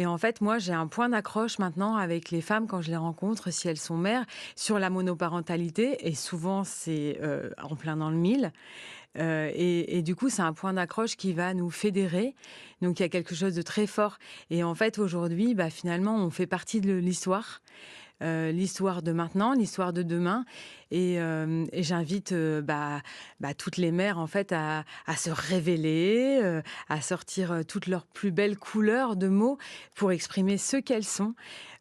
S5: en fait, moi, j'ai un point d'accroche maintenant avec les femmes quand je les rencontre, si elles sont mères, sur la monoparentalité. Et souvent, c'est en plein dans le mille. Et du coup, c'est un point d'accroche qui va nous fédérer. Donc, il y a quelque chose de très fort. Et en fait, aujourd'hui, finalement, on fait partie de l'histoire. L'histoire de maintenant, l'histoire de demain. Et j'invite toutes les mères, en fait, à se révéler, à sortir toutes leurs plus belles couleurs de mots pour exprimer ce qu'elles sont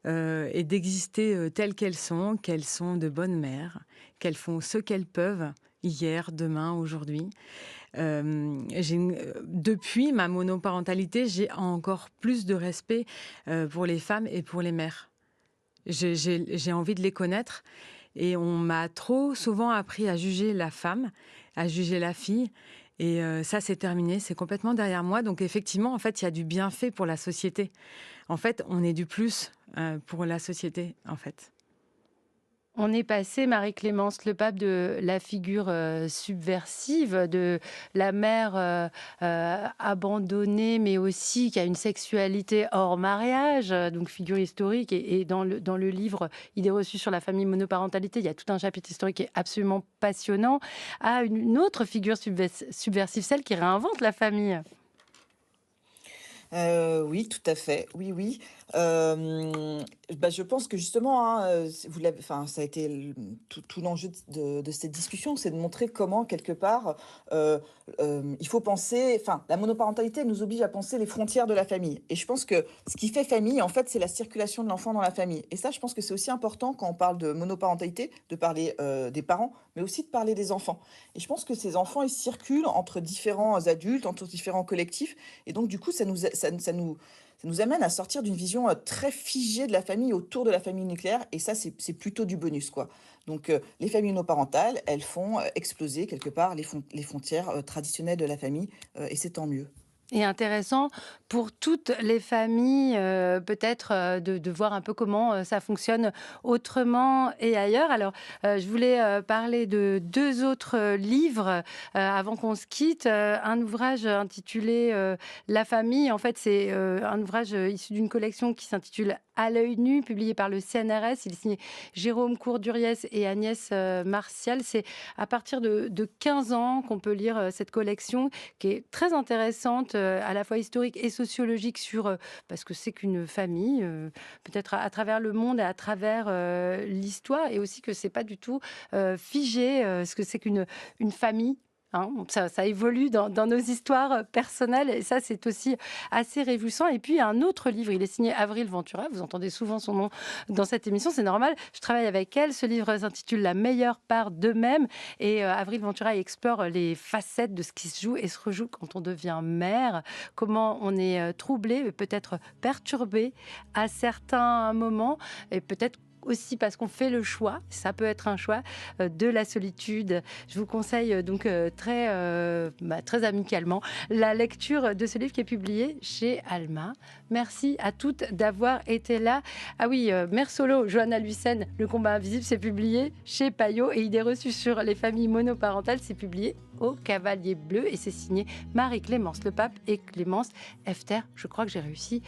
S5: et d'exister telles qu'elles sont de bonnes mères, qu'elles font ce qu'elles peuvent hier, demain, aujourd'hui. Depuis ma monoparentalité, j'ai encore plus de respect pour les femmes et pour les mères. J'ai envie de les connaître et on m'a trop souvent appris à juger la femme, à juger la fille et ça c'est terminé, c'est complètement derrière moi. Donc effectivement, en fait, il y a du bienfait pour la société. En fait, on est du plus pour la société, en fait.
S1: On est passé, Marie-Clémence Lepape, de la figure subversive de la mère abandonnée, mais aussi qui a une sexualité hors mariage, donc figure historique. Et dans le livre Idées reçues sur la famille monoparentalité, il y a tout un chapitre historique qui est absolument passionnant, à une autre figure subversive, celle qui réinvente la famille.
S3: Oui, tout à fait. Oui. Je pense que justement, ça a été tout l'enjeu de cette discussion, c'est de montrer comment, quelque part, il faut penser. La monoparentalité, elle nous oblige à penser les frontières de la famille. Et je pense que ce qui fait famille, en fait, c'est la circulation de l'enfant dans la famille. Et ça, je pense que c'est aussi important quand on parle de monoparentalité, de parler des parents, mais aussi de parler des enfants. Et je pense que ces enfants, ils circulent entre différents adultes, entre différents collectifs. Et donc, du coup, ça nous amène à sortir d'une vision très figée de la famille autour de la famille nucléaire. Et ça, c'est plutôt du bonus, quoi. Donc, les familles monoparentales, elles font exploser quelque part les frontières traditionnelles de la famille. Et c'est tant mieux.
S1: Et intéressant pour toutes les familles, peut-être de voir un peu comment ça fonctionne autrement et ailleurs. Alors, je voulais parler de 2 autres livres avant qu'on se quitte. Un ouvrage intitulé La famille. En fait, c'est un ouvrage issu d'une collection qui s'intitule À l'œil nu, publié par le CNRS. Il est signé Jérôme Courduriès et Agnès Martial. C'est à partir de 15 ans qu'on peut lire cette collection qui est très intéressante, à la fois historique et sociologique sur ce que c'est qu'une famille, peut-être à travers le monde et à travers l'histoire, et aussi que c'est pas du tout figé, ce que c'est qu'une famille. Hein, ça évolue dans nos histoires personnelles et ça, c'est aussi assez réjouissant. Et puis, un autre livre, il est signé Avril Ventura. Vous entendez souvent son nom dans cette émission, c'est normal. Je travaille avec elle. Ce livre s'intitule La meilleure part d'eux-mêmes. Et Avril Ventura explore les facettes de ce qui se joue et se rejoue quand on devient mère. Comment on est troublé, peut-être perturbé à certains moments et peut-être aussi parce qu'on fait le choix, ça peut être un choix, de la solitude. Je vous conseille donc très amicalement la lecture de ce livre qui est publié chez Alma. Merci à toutes d'avoir été là. Ah oui, Mère Solo, Johanna Lucen, Le combat invisible, c'est publié chez Payot, et Idées reçues sur les familles monoparentales, c'est publié au Cavalier Bleu et c'est signé Marie-Clémence Lepape et Clémence Efter. Je crois que j'ai réussi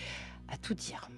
S1: à tout dire.